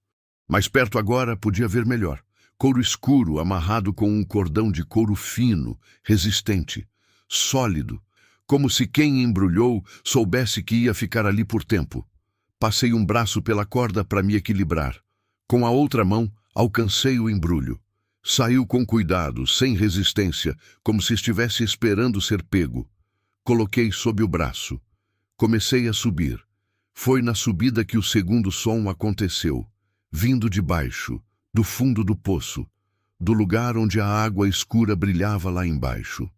Mais perto agora podia ver melhor. Couro escuro amarrado com um cordão de couro fino, resistente, sólido, como se quem embrulhou soubesse que ia ficar ali por tempo. Passei um braço pela corda para me equilibrar. Com a outra mão, alcancei o embrulho. Saiu com cuidado, sem resistência, como se estivesse esperando ser pego. Coloquei sob o braço. Comecei a subir. Foi na subida que o segundo som aconteceu. Vindo de baixo, do fundo do poço, do lugar onde a água escura brilhava lá embaixo.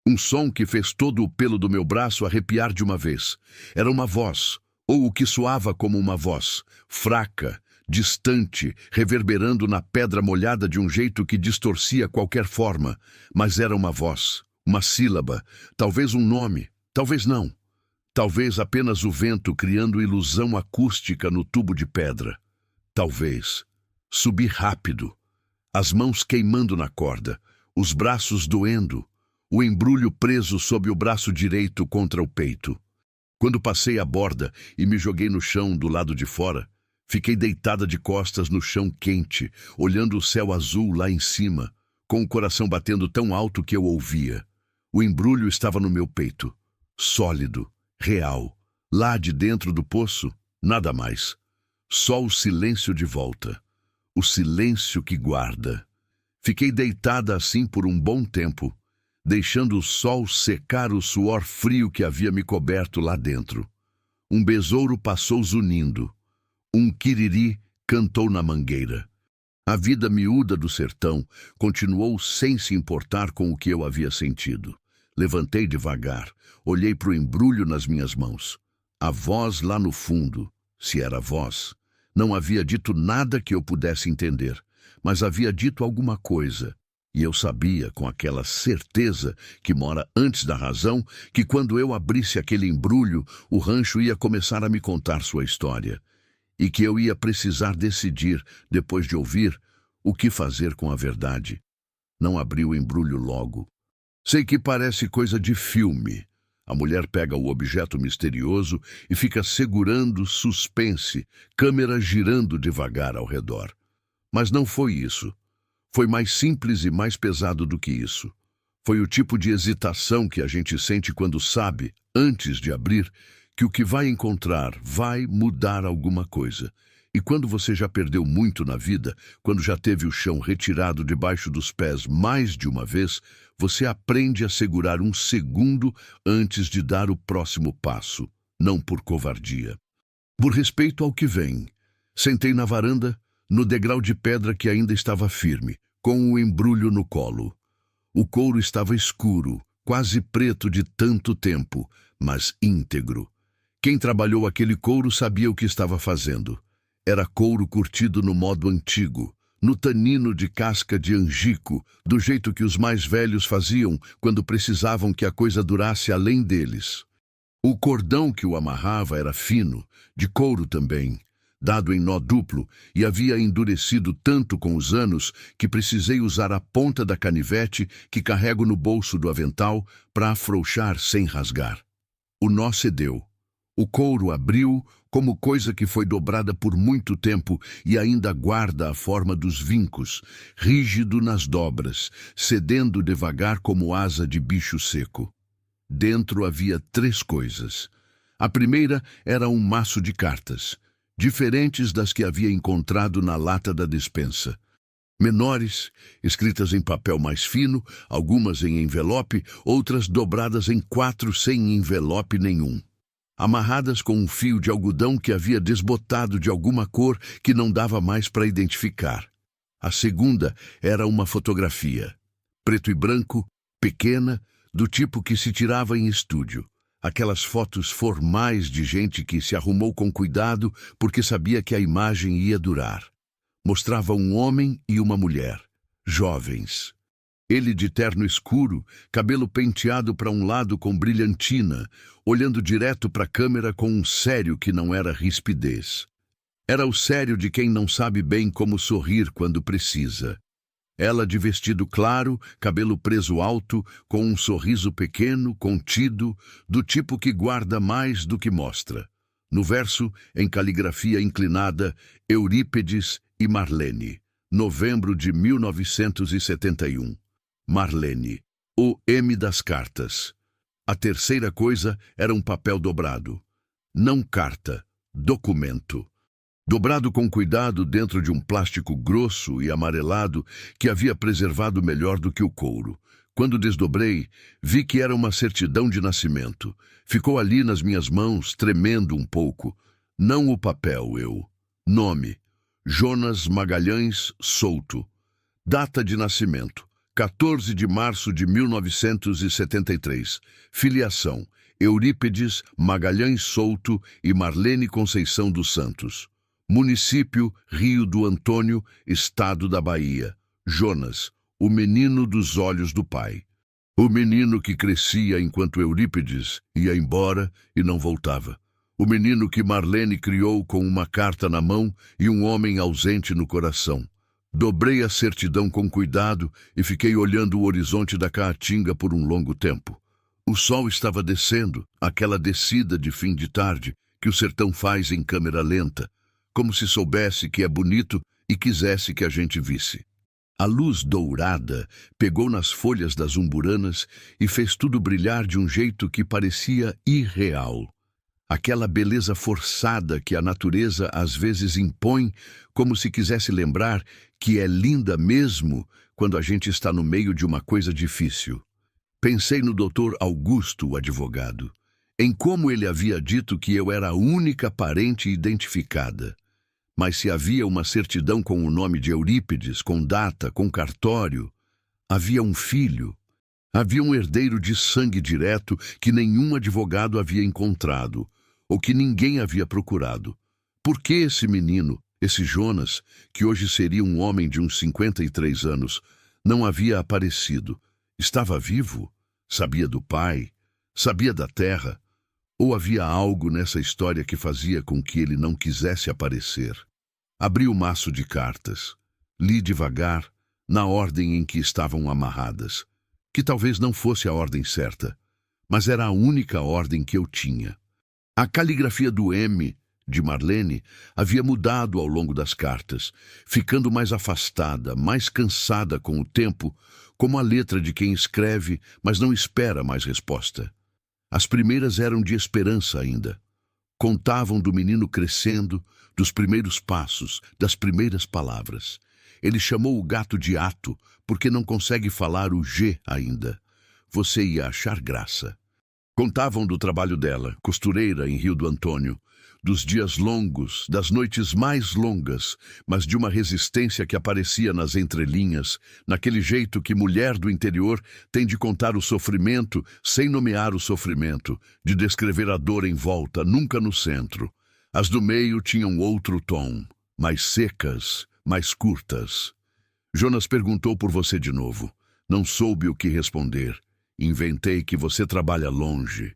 Um som que fez todo o pelo do meu braço arrepiar de uma vez. Era uma voz, ou o que soava como uma voz, fraca, distante, reverberando na pedra molhada de um jeito que distorcia qualquer forma, mas era uma voz, uma sílaba, talvez um nome, talvez não. Talvez apenas o vento criando ilusão acústica no tubo de pedra. Talvez. Subi rápido, as mãos queimando na corda, os braços doendo, o embrulho preso sob o braço direito contra o peito. Quando passei a borda e me joguei no chão do lado de fora, Fiquei deitada de costas no chão quente, olhando o céu azul lá em cima, com o coração batendo tão alto que eu ouvia. O embrulho estava no meu peito, sólido, real. Lá de dentro do poço, nada mais. Só o silêncio de volta. O silêncio que guarda. Fiquei deitada assim por um bom tempo, deixando o sol secar o suor frio que havia me coberto lá dentro. Um besouro passou zunindo. Um quiriri cantou na mangueira. A vida miúda do sertão continuou sem se importar com o que eu havia sentido. Levantei devagar, olhei para o embrulho nas minhas mãos. A voz lá no fundo, se era voz, não havia dito nada que eu pudesse entender, mas havia dito alguma coisa. E eu sabia, com aquela certeza que mora antes da razão, que quando eu abrisse aquele embrulho, o rancho ia começar a me contar sua história. E que eu ia precisar decidir, depois de ouvir, o que fazer com a verdade. Não abri o embrulho logo. Sei que parece coisa de filme. A mulher pega o objeto misterioso e fica segurando suspense, câmera girando devagar ao redor. Mas não foi isso. Foi mais simples e mais pesado do que isso. Foi o tipo de hesitação que a gente sente quando sabe, antes de abrir, que o que vai encontrar vai mudar alguma coisa. E quando você já perdeu muito na vida, quando já teve o chão retirado debaixo dos pés mais de uma vez, você aprende a segurar um segundo antes de dar o próximo passo, não por covardia. Por respeito ao que vem, sentei na varanda, no degrau de pedra que ainda estava firme, com o embrulho no colo. O couro estava escuro, quase preto de tanto tempo, mas íntegro. Quem trabalhou aquele couro sabia o que estava fazendo. Era couro curtido no modo antigo, no tanino de casca de angico, do jeito que os mais velhos faziam quando precisavam que a coisa durasse além deles. O cordão que o amarrava era fino, de couro também, dado em nó duplo, e havia endurecido tanto com os anos que precisei usar a ponta da canivete que carrego no bolso do avental para afrouxar sem rasgar. O nó cedeu. O couro abriu como coisa que foi dobrada por muito tempo e ainda guarda a forma dos vincos, rígido nas dobras, cedendo devagar como asa de bicho seco. Dentro havia 3 coisas. A primeira era um maço de cartas, diferentes das que havia encontrado na lata da despensa. Menores, escritas em papel mais fino, algumas em envelope, outras dobradas em 4 sem envelope nenhum. Amarradas com um fio de algodão que havia desbotado de alguma cor que não dava mais para identificar. A segunda era uma fotografia, preto e branco, pequena, do tipo que se tirava em estúdio. Aquelas fotos formais de gente que se arrumou com cuidado porque sabia que a imagem ia durar. Mostrava um homem e uma mulher, jovens. Ele de terno escuro, cabelo penteado para um lado com brilhantina, olhando direto para a câmera com um sério que não era rispidez. Era o sério de quem não sabe bem como sorrir quando precisa. Ela de vestido claro, cabelo preso alto, com um sorriso pequeno, contido, do tipo que guarda mais do que mostra. No verso, em caligrafia inclinada, Eurípedes e Marlene, novembro de 1971. Marlene, o M das cartas. A terceira coisa era um papel dobrado. Não carta, documento. Dobrado com cuidado dentro de um plástico grosso e amarelado que havia preservado melhor do que o couro. Quando desdobrei, vi que era uma certidão de nascimento. Ficou ali nas minhas mãos, tremendo um pouco. Não o papel, eu. Nome: Jonas Magalhães Souto. Data de nascimento: 14 de março de 1973. Filiação: Eurípedes Magalhães Souto e Marlene Conceição dos Santos. Município: Rio do Antônio, Estado da Bahia. Jonas: o menino dos olhos do pai. O menino que crescia enquanto Eurípedes ia embora e não voltava. O menino que Marlene criou com uma carta na mão e um homem ausente no coração. Dobrei a certidão com cuidado e fiquei olhando o horizonte da Caatinga por um longo tempo. O sol estava descendo, aquela descida de fim de tarde que o sertão faz em câmera lenta, como se soubesse que é bonito e quisesse que a gente visse. A luz dourada pegou nas folhas das umburanas e fez tudo brilhar de um jeito que parecia irreal. Aquela beleza forçada que a natureza às vezes impõe, como se quisesse lembrar que é linda mesmo quando a gente está no meio de uma coisa difícil. Pensei no Dr. Augusto, o advogado, em como ele havia dito que eu era a única parente identificada. Mas se havia uma certidão com o nome de Eurípides, com data, com cartório, havia um filho, havia um herdeiro de sangue direto que nenhum advogado havia encontrado, ou que ninguém havia procurado. Por que esse menino, esse Jonas, que hoje seria um homem de uns 53 anos, não havia aparecido? Estava vivo? Sabia do pai? Sabia da terra? Ou havia algo nessa história que fazia com que ele não quisesse aparecer? Abri o maço de cartas. Li devagar, na ordem em que estavam amarradas, que talvez não fosse a ordem certa, mas era a única ordem que eu tinha. A caligrafia do M, de Marlene, havia mudado ao longo das cartas, ficando mais afastada, mais cansada com o tempo, como a letra de quem escreve, mas não espera mais resposta. As primeiras eram de esperança ainda. Contavam do menino crescendo, dos primeiros passos, das primeiras palavras. Ele chamou o gato de Ato, porque não consegue falar o G ainda. Você ia achar graça. Contavam do trabalho dela, costureira em Rio do Antônio, dos dias longos, das noites mais longas, mas de uma resistência que aparecia nas entrelinhas, naquele jeito que mulher do interior tem de contar o sofrimento sem nomear o sofrimento, de descrever a dor em volta, nunca no centro. As do meio tinham outro tom, mais secas, mais curtas. Jonas perguntou por você de novo. Não soube o que responder. Inventei que você trabalha longe.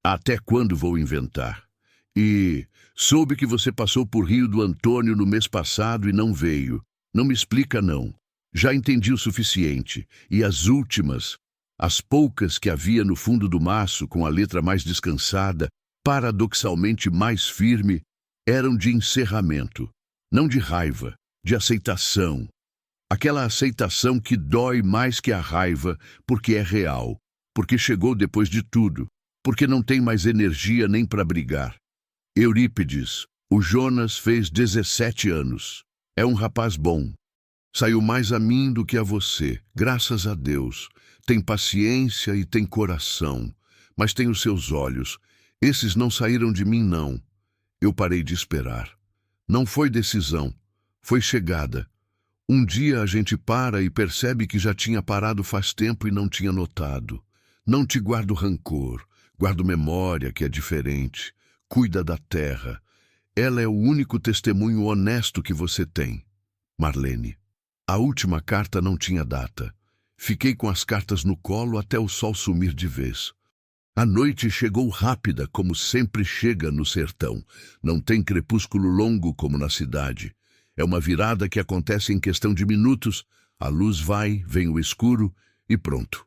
Até quando vou inventar? E soube que você passou por Rio do Antônio no mês passado e não veio. Não me explica, não. Já entendi o suficiente. E as últimas, as poucas que havia no fundo do maço, com a letra mais descansada, paradoxalmente mais firme, eram de encerramento. Não de raiva, de aceitação. Aquela aceitação que dói mais que a raiva, porque é real, porque chegou depois de tudo, porque não tem mais energia nem para brigar. Eurípides, o Jonas fez 17 anos. É um rapaz bom. Saiu mais a mim do que a você, graças a Deus. Tem paciência e tem coração, mas tem os seus olhos. Esses não saíram de mim, não. Eu parei de esperar. Não foi decisão, foi chegada. Um dia a gente para e percebe que já tinha parado faz tempo e não tinha notado. Não te guardo rancor, guardo memória que é diferente. Cuida da terra. Ela é o único testemunho honesto que você tem. Marlene. A última carta não tinha data. Fiquei com as cartas no colo até o sol sumir de vez. A noite chegou rápida, como sempre chega no sertão. Não tem crepúsculo longo como na cidade. É uma virada que acontece em questão de minutos. A luz vai, vem o escuro e pronto.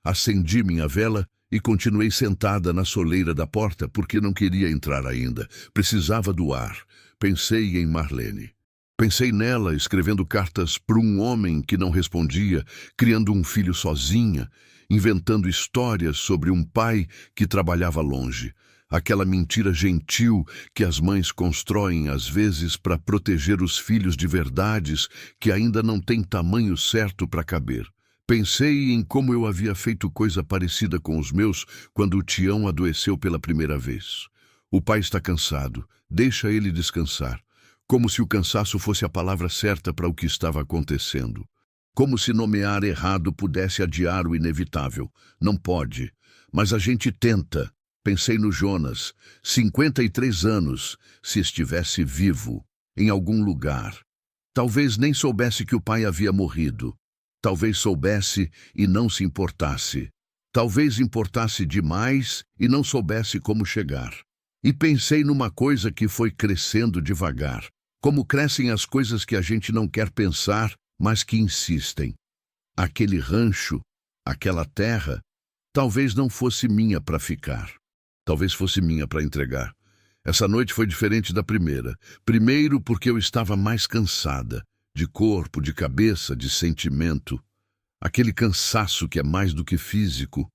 Acendi minha vela e continuei sentada na soleira da porta porque não queria entrar ainda. Precisava do ar. Pensei em Marlene. Pensei nela escrevendo cartas para um homem que não respondia, criando um filho sozinha, inventando histórias sobre um pai que trabalhava longe. Aquela mentira gentil que as mães constroem às vezes para proteger os filhos de verdades que ainda não têm tamanho certo para caber. Pensei em como eu havia feito coisa parecida com os meus quando o Tião adoeceu pela primeira vez. O pai está cansado, deixa ele descansar. Como se o cansaço fosse a palavra certa para o que estava acontecendo. Como se nomear errado pudesse adiar o inevitável. Não pode, mas a gente tenta. Pensei no Jonas, 53 anos, se estivesse vivo, em algum lugar. Talvez nem soubesse que o pai havia morrido. Talvez soubesse e não se importasse. Talvez importasse demais e não soubesse como chegar. E pensei numa coisa que foi crescendo devagar. Como crescem as coisas que a gente não quer pensar, mas que insistem. Aquele rancho, aquela terra, talvez não fosse minha para ficar. Talvez fosse minha para entregar. Essa noite foi diferente da primeira. Primeiro, porque eu estava mais cansada, de corpo, de cabeça, de sentimento. Aquele cansaço que é mais do que físico,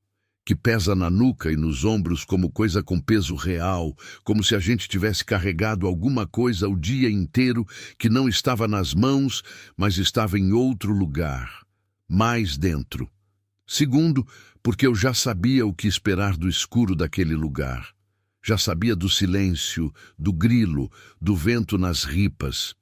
que pesa na nuca e nos ombros como coisa com peso real, como se a gente tivesse carregado alguma coisa o dia inteiro que não estava nas mãos, mas estava em outro lugar, mais dentro. Segundo, porque eu já sabia o que esperar do escuro daquele lugar. Já sabia do silêncio, do grilo, do vento nas ripas.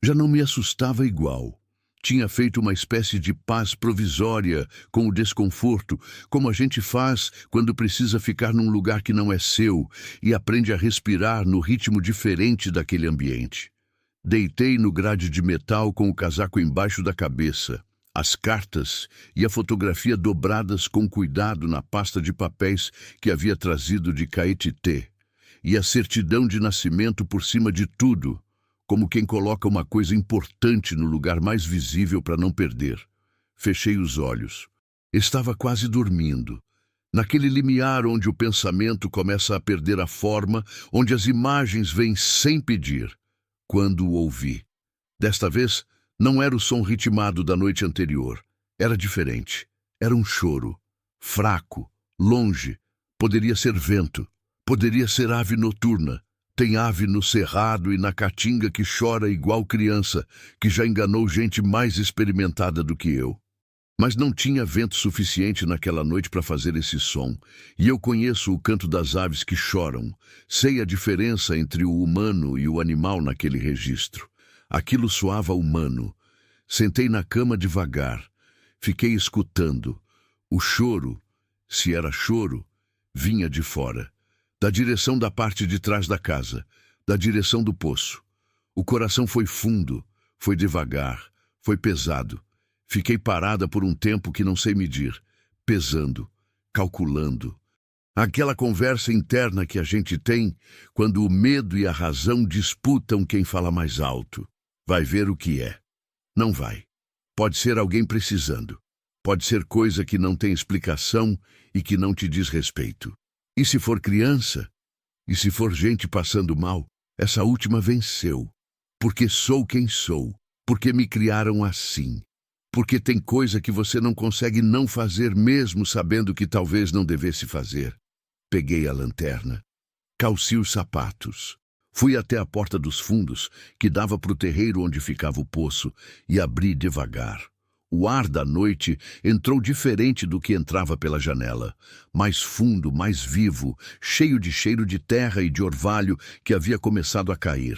Já não me assustava igual. Tinha feito uma espécie de paz provisória com o desconforto, como a gente faz quando precisa ficar num lugar que não é seu e aprende a respirar no ritmo diferente daquele ambiente. Deitei no grade de metal com o casaco embaixo da cabeça, as cartas e a fotografia dobradas com cuidado na pasta de papéis que havia trazido de Caetité, e a certidão de nascimento por cima de tudo, como quem coloca uma coisa importante no lugar mais visível para não perder. Fechei os olhos. Estava quase dormindo. Naquele limiar onde o pensamento começa a perder a forma, onde as imagens vêm sem pedir. Quando o ouvi. Desta vez, não era o som ritmado da noite anterior. Era diferente. Era um choro. Fraco. Longe. Poderia ser vento. Poderia ser ave noturna. Tem ave no cerrado e na caatinga que chora igual criança, que já enganou gente mais experimentada do que eu. Mas não tinha vento suficiente naquela noite para fazer esse som, e eu conheço o canto das aves que choram. Sei a diferença entre o humano e o animal naquele registro. Aquilo soava humano. Sentei na cama devagar. Fiquei escutando. O choro, se era choro, vinha de fora. Da direção da parte de trás da casa, da direção do poço. O coração foi fundo, foi devagar, foi pesado. Fiquei parada por um tempo que não sei medir, pesando, calculando. Aquela conversa interna que a gente tem quando o medo e a razão disputam quem fala mais alto. Vai ver o que é. Não vai. Pode ser alguém precisando. Pode ser coisa que não tem explicação e que não te diz respeito. E se for criança? E se for gente passando mal? Essa última venceu. Porque sou quem sou. Porque me criaram assim. Porque tem coisa que você não consegue não fazer mesmo sabendo que talvez não devesse fazer. Peguei a lanterna. Calci os sapatos. Fui até a porta dos fundos, que dava para o terreiro onde ficava o poço, e abri devagar. O ar da noite entrou diferente do que entrava pela janela. Mais fundo, mais vivo, cheio de cheiro de terra e de orvalho que havia começado a cair.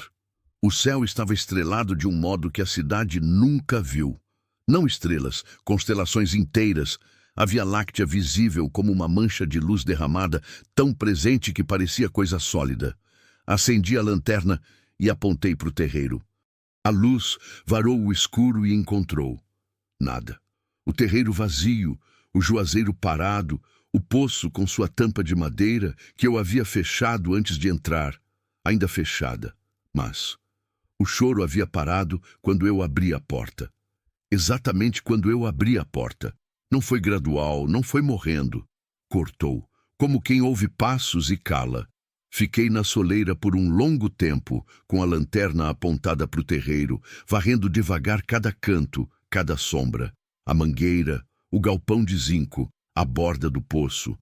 O céu estava estrelado de um modo que a cidade nunca viu. Não estrelas, constelações inteiras. A Via Láctea visível como uma mancha de luz derramada, tão presente que parecia coisa sólida. Acendi a lanterna e apontei para o terreiro. A luz varou o escuro e encontrou. Nada. O terreiro vazio, o juazeiro parado, o poço com sua tampa de madeira que eu havia fechado antes de entrar, ainda fechada. Mas o choro havia parado quando eu abri a porta. Exatamente quando eu abri a porta. Não foi gradual, não foi morrendo. Cortou, como quem ouve passos e cala. Fiquei na soleira por um longo tempo, com a lanterna apontada para o terreiro, varrendo devagar cada canto, cada sombra, a mangueira, o galpão de zinco, a borda do poço,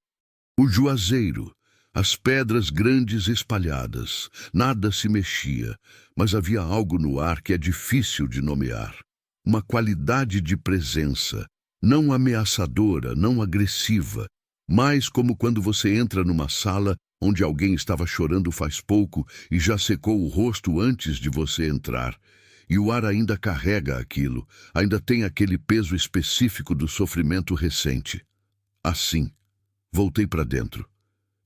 o juazeiro, as pedras grandes espalhadas. Nada se mexia, mas havia algo no ar que é difícil de nomear. Uma qualidade de presença, não ameaçadora, não agressiva, mas como quando você entra numa sala onde alguém estava chorando faz pouco e já secou o rosto antes de você entrar. E o ar ainda carrega aquilo, ainda tem aquele peso específico do sofrimento recente. Assim, voltei para dentro.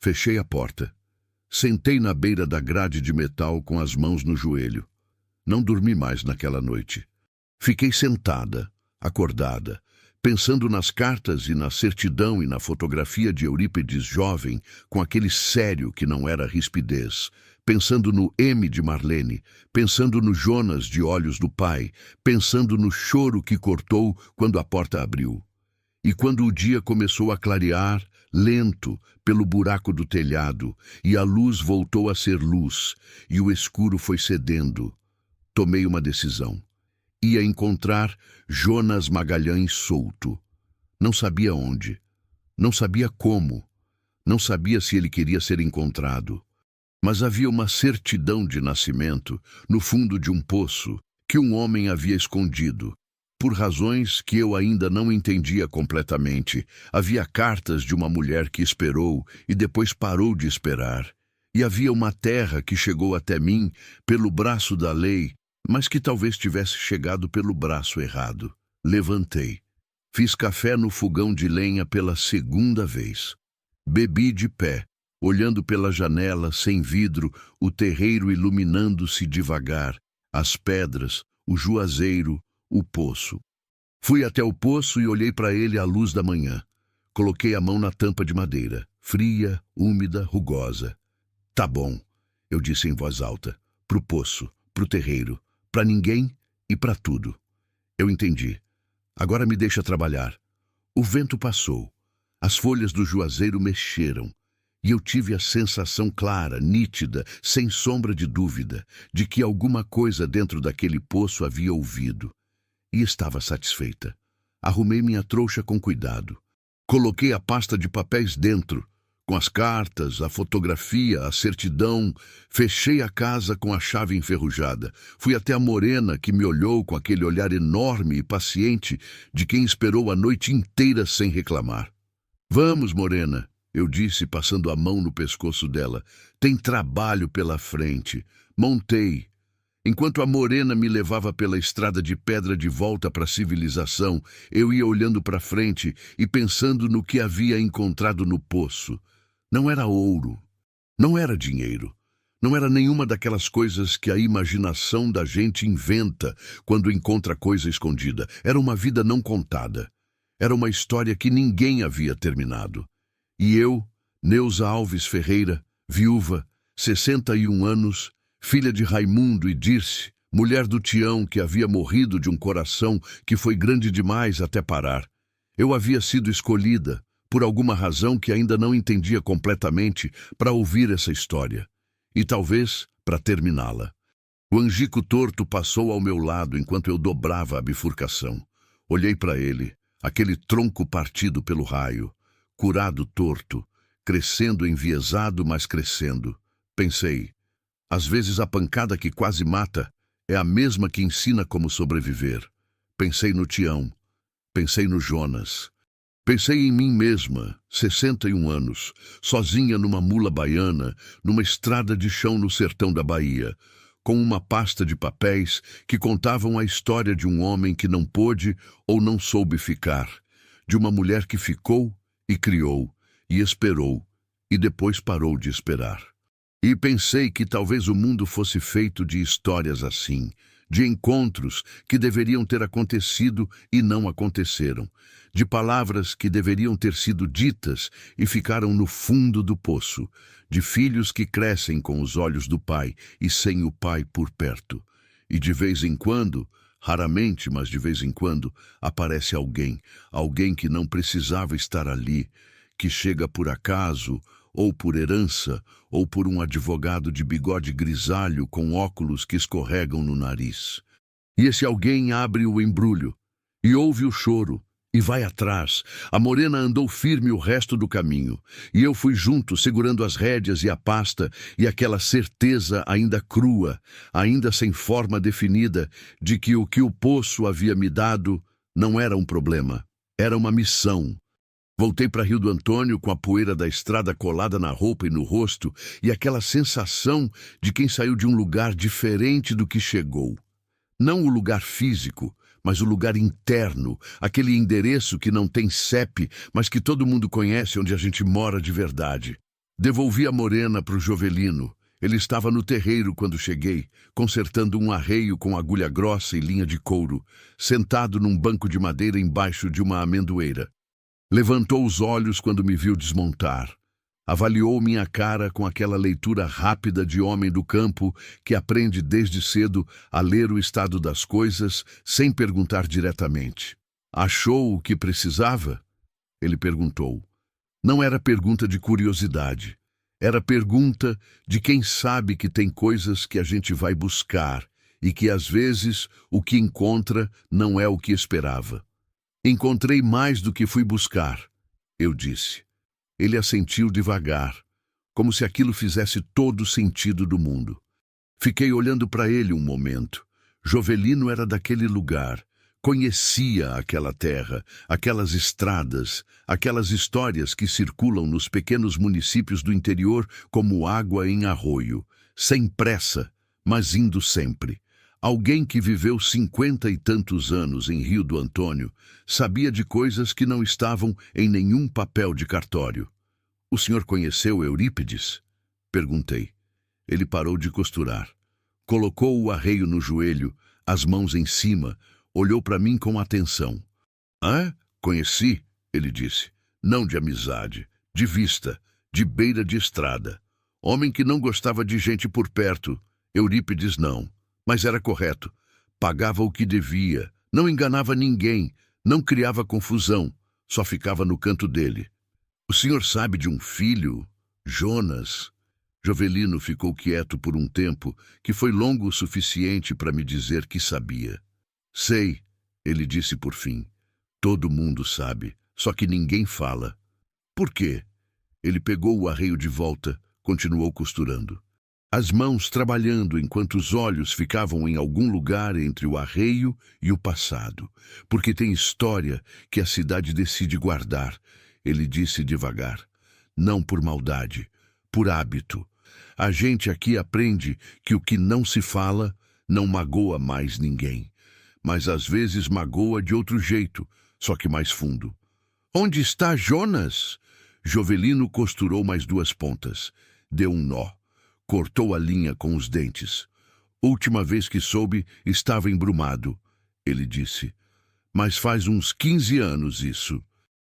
Fechei a porta. Sentei na beira da grade de metal com as mãos no joelho. Não dormi mais naquela noite. Fiquei sentada, acordada, pensando nas cartas e na certidão e na fotografia de Eurípides jovem, com aquele sério que não era rispidez, pensando no M de Marlene, pensando no Jonas de olhos do pai, pensando no choro que cortou quando a porta abriu. E quando o dia começou a clarear, lento, pelo buraco do telhado, e a luz voltou a ser luz, e o escuro foi cedendo. Tomei uma decisão. Ia encontrar Jonas Magalhães solto. Não sabia onde, não sabia como, não sabia se ele queria ser encontrado. Mas havia uma certidão de nascimento no fundo de um poço que um homem havia escondido. Por razões que eu ainda não entendia completamente, havia cartas de uma mulher que esperou e depois parou de esperar. E havia uma terra que chegou até mim pelo braço da lei, mas que talvez tivesse chegado pelo braço errado. Levantei. Fiz café no fogão de lenha pela segunda vez. Bebi de pé, olhando pela janela, sem vidro, o terreiro iluminando-se devagar, as pedras, o juazeiro, o poço. Fui até o poço e olhei para ele à luz da manhã. Coloquei a mão na tampa de madeira, fria, úmida, rugosa. Tá bom, eu disse em voz alta, pro poço, pro terreiro, para ninguém e para tudo. Eu entendi. Agora me deixa trabalhar. O vento passou. As folhas do juazeiro mexeram. E eu tive a sensação clara, nítida, sem sombra de dúvida, de que alguma coisa dentro daquele poço havia ouvido. E estava satisfeita. Arrumei minha trouxa com cuidado. Coloquei a pasta de papéis dentro, com as cartas, a fotografia, a certidão. Fechei a casa com a chave enferrujada. Fui até a morena, que me olhou com aquele olhar enorme e paciente de quem esperou a noite inteira sem reclamar. Vamos, morena, eu disse, passando a mão no pescoço dela. Tem trabalho pela frente. Montei. Enquanto a morena me levava pela estrada de pedra de volta para a civilização, eu ia olhando para frente e pensando no que havia encontrado no poço. Não era ouro, não era dinheiro, não era nenhuma daquelas coisas que a imaginação da gente inventa quando encontra coisa escondida. Era uma vida não contada. Era uma história que ninguém havia terminado. E eu, Neuza Alves Ferreira, viúva, 61 anos, filha de Raimundo e Dirce, mulher do Tião que havia morrido de um coração que foi grande demais até parar. Eu havia sido escolhida, por alguma razão que ainda não entendia completamente, para ouvir essa história. E talvez para terminá-la. O angico torto passou ao meu lado enquanto eu dobrava a bifurcação. Olhei para ele, aquele tronco partido pelo raio, curado torto, crescendo enviesado, mas crescendo. Pensei, às vezes a pancada que quase mata é a mesma que ensina como sobreviver. Pensei no Tião, pensei no Jonas. Pensei em mim mesma, 61 anos, sozinha numa mula baiana, numa estrada de chão no sertão da Bahia, com uma pasta de papéis que contavam a história de um homem que não pôde ou não soube ficar, de uma mulher que ficou e criou, e esperou, e depois parou de esperar. E pensei que talvez o mundo fosse feito de histórias assim, de encontros que deveriam ter acontecido e não aconteceram, de palavras que deveriam ter sido ditas e ficaram no fundo do poço, de filhos que crescem com os olhos do pai e sem o pai por perto. E de vez em quando, raramente, mas de vez em quando, aparece alguém que não precisava estar ali, que chega por acaso, ou por herança, ou por um advogado de bigode grisalho com óculos que escorregam no nariz. E esse alguém abre o embrulho, e ouve o choro, e vai atrás. A morena andou firme o resto do caminho, e eu fui junto, segurando as rédeas e a pasta, e aquela certeza ainda crua, ainda sem forma definida, de que o poço havia me dado não era um problema, era uma missão. Voltei para Rio do Antônio com a poeira da estrada colada na roupa e no rosto e aquela sensação de quem saiu de um lugar diferente do que chegou. Não o lugar físico, mas o lugar interno, aquele endereço que não tem CEP, mas que todo mundo conhece onde a gente mora de verdade. Devolvi a morena para o Jovelino. Ele estava no terreiro quando cheguei, consertando um arreio com agulha grossa e linha de couro, sentado num banco de madeira embaixo de uma amendoeira. Levantou os olhos quando me viu desmontar. Avaliou minha cara com aquela leitura rápida de homem do campo que aprende desde cedo a ler o estado das coisas sem perguntar diretamente. Achou o que precisava? Ele perguntou. Não era pergunta de curiosidade. Era pergunta de quem sabe que tem coisas que a gente vai buscar e que, às vezes, o que encontra não é o que esperava. Encontrei mais do que fui buscar, eu disse. Ele assentiu devagar, como se aquilo fizesse todo o sentido do mundo. Fiquei olhando para ele um momento. Jovelino era daquele lugar. Conhecia aquela terra, aquelas estradas, aquelas histórias que circulam nos pequenos municípios do interior como água em arroio, sem pressa, mas indo sempre. Alguém que viveu 50 e tantos anos em Rio do Antônio sabia de coisas que não estavam em nenhum papel de cartório. O senhor conheceu Eurípides? Perguntei. Ele parou de costurar. Colocou o arreio no joelho, as mãos em cima, olhou para mim com atenção. Ah, conheci, ele disse. Não de amizade, de vista, de beira de estrada. Homem que não gostava de gente por perto. Eurípides não. Mas era correto. Pagava o que devia, não enganava ninguém, não criava confusão, só ficava no canto dele. O senhor sabe de um filho, Jonas? Jovelino ficou quieto por um tempo, que foi longo o suficiente para me dizer que sabia. Sei, ele disse por fim. Todo mundo sabe, só que ninguém fala. Por quê? Ele pegou o arreio de volta, continuou costurando. As mãos trabalhando enquanto os olhos ficavam em algum lugar entre o arreio e o passado. Porque tem história que a cidade decide guardar, ele disse devagar. Não por maldade, por hábito. A gente aqui aprende que o que não se fala não magoa mais ninguém. Mas às vezes magoa de outro jeito, só que mais fundo. Onde está Jonas? Jovelino costurou mais 2 pontas. Deu um nó. Cortou a linha com os dentes. Última vez que soube, estava embrumado, ele disse. Mas faz uns 15 anos isso.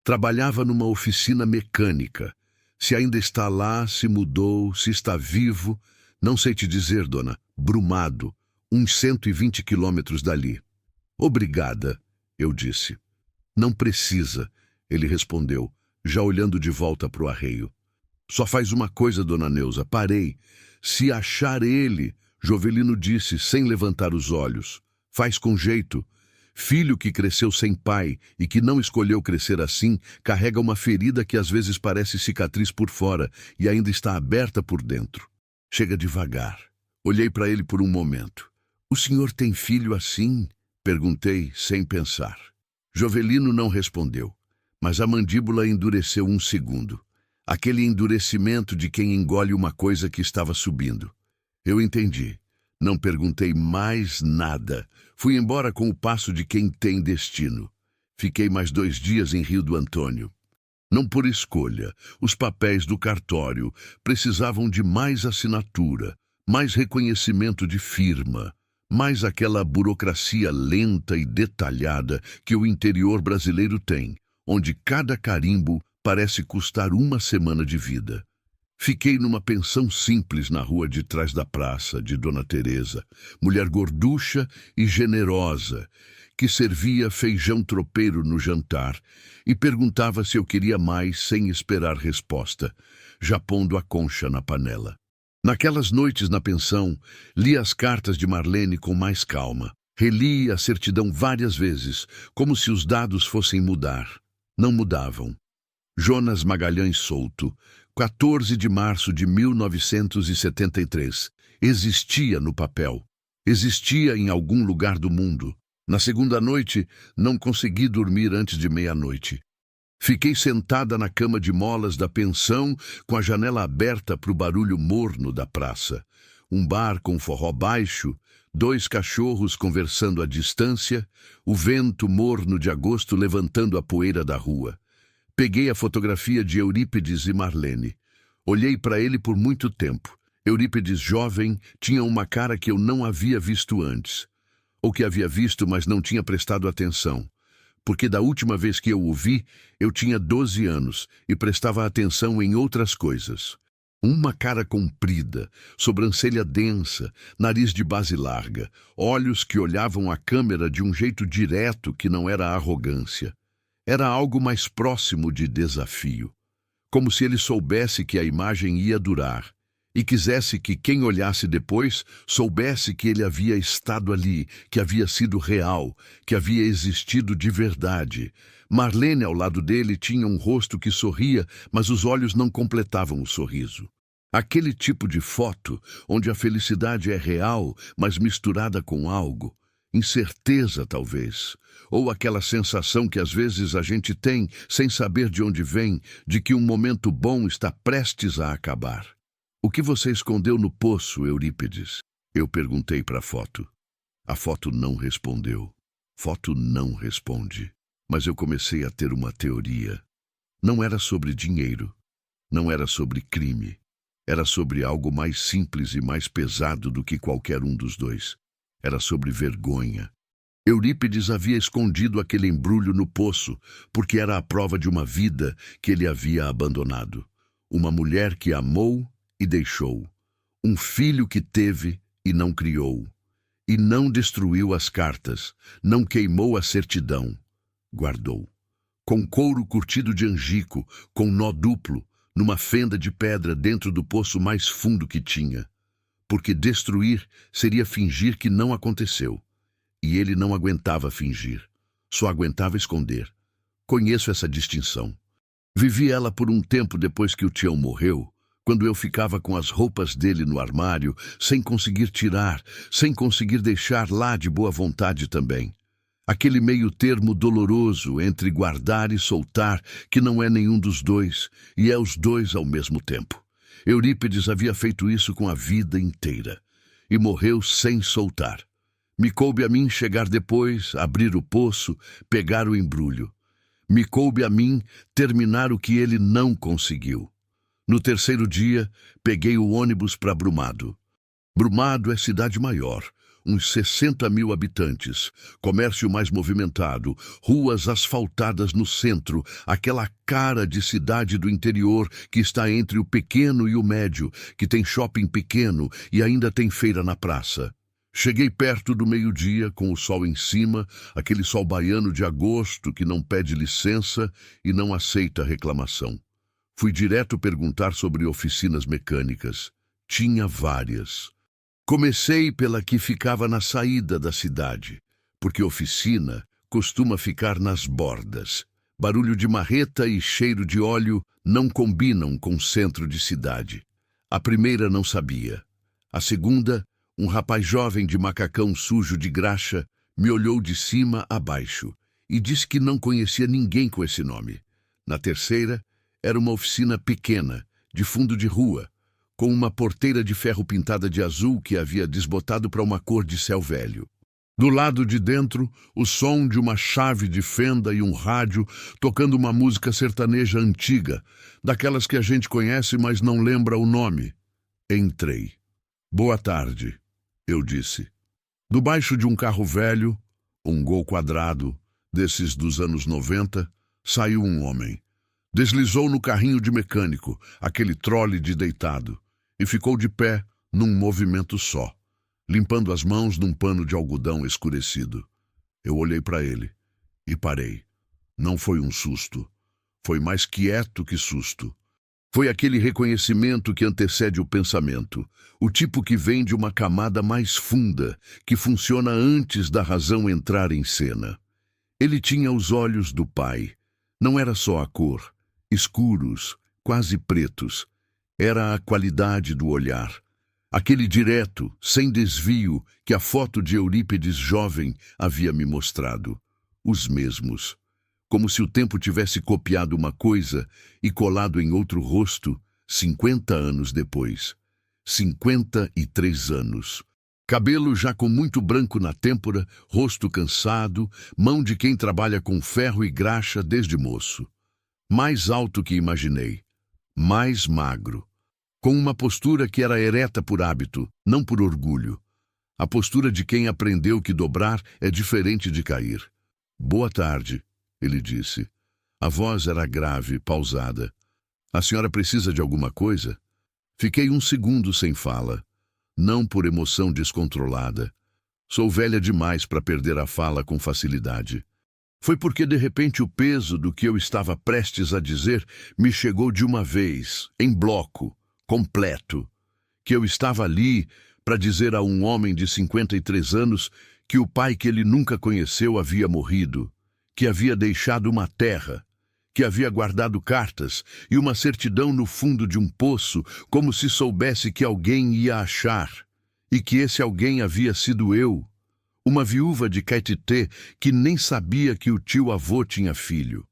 Trabalhava numa oficina mecânica. Se ainda está lá, se mudou, se está vivo, não sei te dizer, dona. Brumado, uns 120 quilômetros dali. Obrigada, eu disse. Não precisa, ele respondeu, já olhando de volta para o arreio. Só faz uma coisa, dona Neuza, parei. Se achar ele, Jovelino disse, sem levantar os olhos. Faz com jeito. Filho que cresceu sem pai e que não escolheu crescer assim, carrega uma ferida que às vezes parece cicatriz por fora e ainda está aberta por dentro. Chega devagar. Olhei para ele por um momento. O senhor tem filho assim? Perguntei, sem pensar. Jovelino não respondeu, mas a mandíbula endureceu um segundo. Aquele endurecimento de quem engole uma coisa que estava subindo. Eu entendi. Não perguntei mais nada. Fui embora com o passo de quem tem destino. Fiquei mais 2 dias em Rio do Antônio. Não por escolha. Os papéis do cartório precisavam de mais assinatura, mais reconhecimento de firma, mais aquela burocracia lenta e detalhada que o interior brasileiro tem, onde cada carimbo parece custar 1 semana de vida. Fiquei numa pensão simples na rua de trás da praça de Dona Teresa, mulher gorducha e generosa, que servia feijão tropeiro no jantar e perguntava se eu queria mais sem esperar resposta, já pondo a concha na panela. Naquelas noites na pensão, li as cartas de Marlene com mais calma. Reli a certidão várias vezes, como se os dados fossem mudar. Não mudavam. Jonas Magalhães Souto, 14 de março de 1973. Existia no papel. Existia em algum lugar do mundo. Na segunda noite, não consegui dormir antes de meia-noite. Fiquei sentada na cama de molas da pensão, com a janela aberta para o barulho morno da praça. Um bar com forró baixo, 2 cachorros conversando à distância, o vento morno de agosto levantando a poeira da rua. Peguei a fotografia de Eurípides e Marlene. Olhei para ele por muito tempo. Eurípides jovem tinha uma cara que eu não havia visto antes. Ou que havia visto, mas não tinha prestado atenção. Porque da última vez que eu o vi, eu tinha 12 anos e prestava atenção em outras coisas. Uma cara comprida, sobrancelha densa, nariz de base larga, olhos que olhavam a câmera de um jeito direto que não era arrogância. Era algo mais próximo de desafio. como se ele soubesse que a imagem ia durar e quisesse que quem olhasse depois soubesse que ele havia estado ali, que havia sido real, que havia existido de verdade. Marlene, ao lado dele, tinha um rosto que sorria, mas os olhos não completavam o sorriso. Aquele tipo de foto, onde a felicidade é real, mas misturada com algo, incerteza talvez, ou aquela sensação que às vezes a gente tem, sem saber de onde vem, de que um momento bom está prestes a acabar. O que você escondeu no poço, Eurípides? Eu perguntei para a foto. A foto não respondeu. Foto não responde. Mas eu comecei a ter uma teoria. Não era sobre dinheiro. Não era sobre crime. Era sobre algo mais simples e mais pesado do que qualquer um dos dois. Era sobre vergonha. Eurípides havia escondido aquele embrulho no poço, porque era a prova de uma vida que ele havia abandonado. Uma mulher que amou e deixou. Um filho que teve e não criou. E não destruiu as cartas, não queimou a certidão. Guardou. Com couro curtido de angico, com nó duplo, numa fenda de pedra dentro do poço mais fundo que tinha. Porque destruir seria fingir que não aconteceu. E ele não aguentava fingir, só aguentava esconder. Conheço essa distinção. Vivi ela por um tempo depois que o Tião morreu, quando eu ficava com as roupas dele no armário, sem conseguir tirar, sem conseguir deixar lá de boa vontade também. Aquele meio termo doloroso entre guardar e soltar, que não é nenhum dos dois, e é os dois ao mesmo tempo. Eurípides havia feito isso com a vida inteira, e morreu sem soltar. Me coube a mim chegar depois, abrir o poço, pegar o embrulho. Me coube a mim terminar o que ele não conseguiu. No terceiro dia, peguei o ônibus para Brumado. Brumado é cidade maior, uns 60.000 habitantes, comércio mais movimentado, ruas asfaltadas no centro, aquela cara de cidade do interior que está entre o pequeno e o médio, que tem shopping pequeno e ainda tem feira na praça. Cheguei perto do meio-dia, com o sol em cima, aquele sol baiano de agosto que não pede licença e não aceita reclamação. Fui direto perguntar sobre oficinas mecânicas. Tinha várias. Comecei pela que ficava na saída da cidade, porque oficina costuma ficar nas bordas. Barulho de marreta e cheiro de óleo não combinam com centro de cidade. A primeira não sabia. A segunda, um rapaz jovem de macacão sujo de graxa, me olhou de cima a baixo e disse que não conhecia ninguém com esse nome. Na terceira, era uma oficina pequena, de fundo de rua, com uma porteira de ferro pintada de azul que havia desbotado para uma cor de céu velho. Do lado de dentro, o som de uma chave de fenda e um rádio tocando uma música sertaneja antiga, daquelas que a gente conhece, mas não lembra o nome. Entrei. Boa tarde, eu disse. Do baixo de um carro velho, um Gol quadrado, desses dos anos 90, saiu um homem. Deslizou no carrinho de mecânico, aquele trole de deitado, e ficou de pé num movimento só, limpando as mãos num pano de algodão escurecido. Eu olhei para ele e parei. Não foi um susto. Foi mais quieto que susto. Foi aquele reconhecimento que antecede o pensamento, o tipo que vem de uma camada mais funda, que funciona antes da razão entrar em cena. Ele tinha os olhos do pai. Não era só a cor, escuros, quase pretos. Era a qualidade do olhar. Aquele direto, sem desvio, que a foto de Eurípides jovem havia me mostrado. Os mesmos. Como se o tempo tivesse copiado uma coisa e colado em outro rosto 50 anos depois. 53 anos. Cabelo já com muito branco na têmpora, rosto cansado, mão de quem trabalha com ferro e graxa desde moço. Mais alto que imaginei. Mais magro. Com uma postura que era ereta por hábito, não por orgulho. A postura de quem aprendeu que dobrar é diferente de cair. Boa tarde, ele disse. A voz era grave, pausada. A senhora precisa de alguma coisa? Fiquei um segundo sem fala. Não por emoção descontrolada. Sou velha demais para perder a fala com facilidade. Foi porque de repente o peso do que eu estava prestes a dizer me chegou de uma vez, em bloco, completo, que eu estava ali para dizer a um homem de 53 anos que o pai que ele nunca conheceu havia morrido, que havia deixado uma terra, que havia guardado cartas e uma certidão no fundo de um poço, como se soubesse que alguém ia achar, e que esse alguém havia sido eu, uma viúva de Caetité que nem sabia que o tio-avô tinha filho.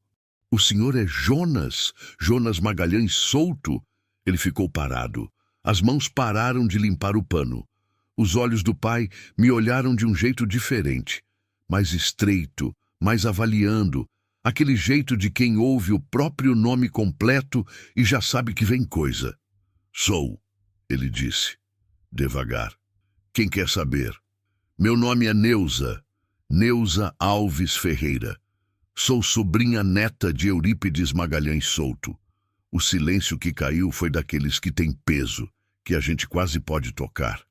O senhor é Jonas, Jonas Magalhães Souto? Ele ficou parado. As mãos pararam de limpar o pano. Os olhos do pai me olharam de um jeito diferente, mais estreito, mais avaliando, aquele jeito de quem ouve o próprio nome completo e já sabe que vem coisa. Sou, ele disse, devagar. Quem quer saber? Meu nome é Neuza, Neuza Alves Ferreira. Sou sobrinha neta de Eurípides Magalhães Souto. O silêncio que caiu foi daqueles que têm peso, que a gente quase pode tocar.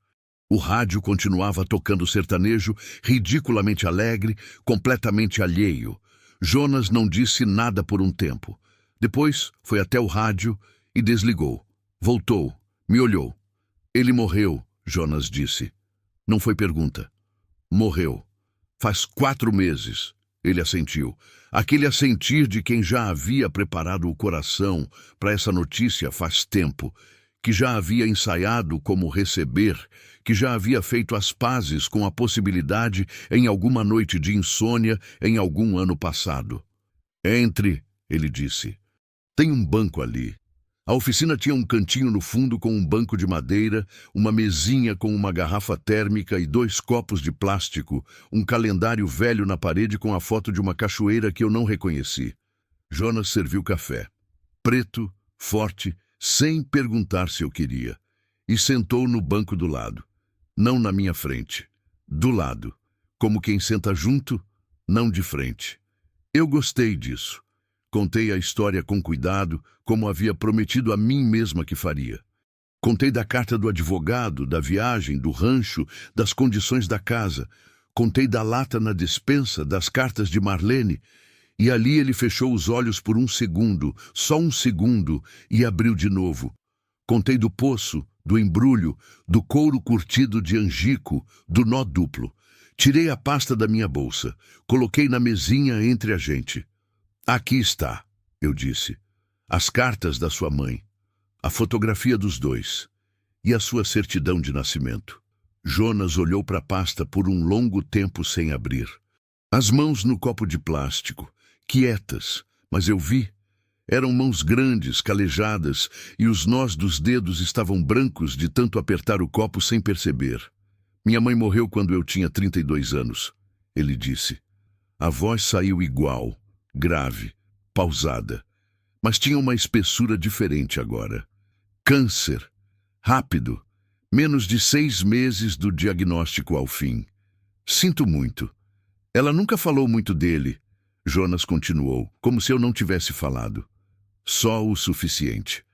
O rádio continuava tocando sertanejo, ridiculamente alegre, completamente alheio. Jonas não disse nada por um tempo. Depois foi até o rádio e desligou. Voltou, me olhou. Ele morreu, Jonas disse. Não foi pergunta. Morreu. Faz 4 meses. Ele assentiu. Aquele assentir de quem já havia preparado o coração para essa notícia faz tempo, que já havia ensaiado como receber, que já havia feito as pazes com a possibilidade em alguma noite de insônia em algum ano passado. Entre, ele disse. Tem um banco ali. A oficina tinha um cantinho no fundo com um banco de madeira, uma mesinha com uma garrafa térmica e 2 copos de plástico, um calendário velho na parede com a foto de uma cachoeira que eu não reconheci. Jonas serviu café. Preto, forte, sem perguntar se eu queria, e sentou no banco do lado. Não na minha frente. Do lado. Como quem senta junto, não de frente. Eu gostei disso. Contei a história com cuidado, como havia prometido a mim mesma que faria. Contei da carta do advogado, da viagem, do rancho, das condições da casa. Contei da lata na despensa, das cartas de Marlene. E ali ele fechou os olhos por um segundo, só um segundo, e abriu de novo. Contei do poço, do embrulho, do couro curtido de angico, do nó duplo. Tirei a pasta da minha bolsa, coloquei na mesinha entre a gente. Aqui está, eu disse, as cartas da sua mãe, a fotografia dos 2 e a sua certidão de nascimento. Jonas olhou para a pasta por um longo tempo sem abrir. As mãos no copo de plástico, quietas, mas eu vi. Eram mãos grandes, calejadas, e os nós dos dedos estavam brancos de tanto apertar o copo sem perceber. Minha mãe morreu quando eu tinha 32 anos, ele disse. A voz saiu igual, grave, pausada, mas tinha uma espessura diferente agora. Câncer, rápido, menos de 6 meses do diagnóstico ao fim. Sinto muito. Ela nunca falou muito dele, Jonas continuou, como se eu não tivesse falado. Só o suficiente.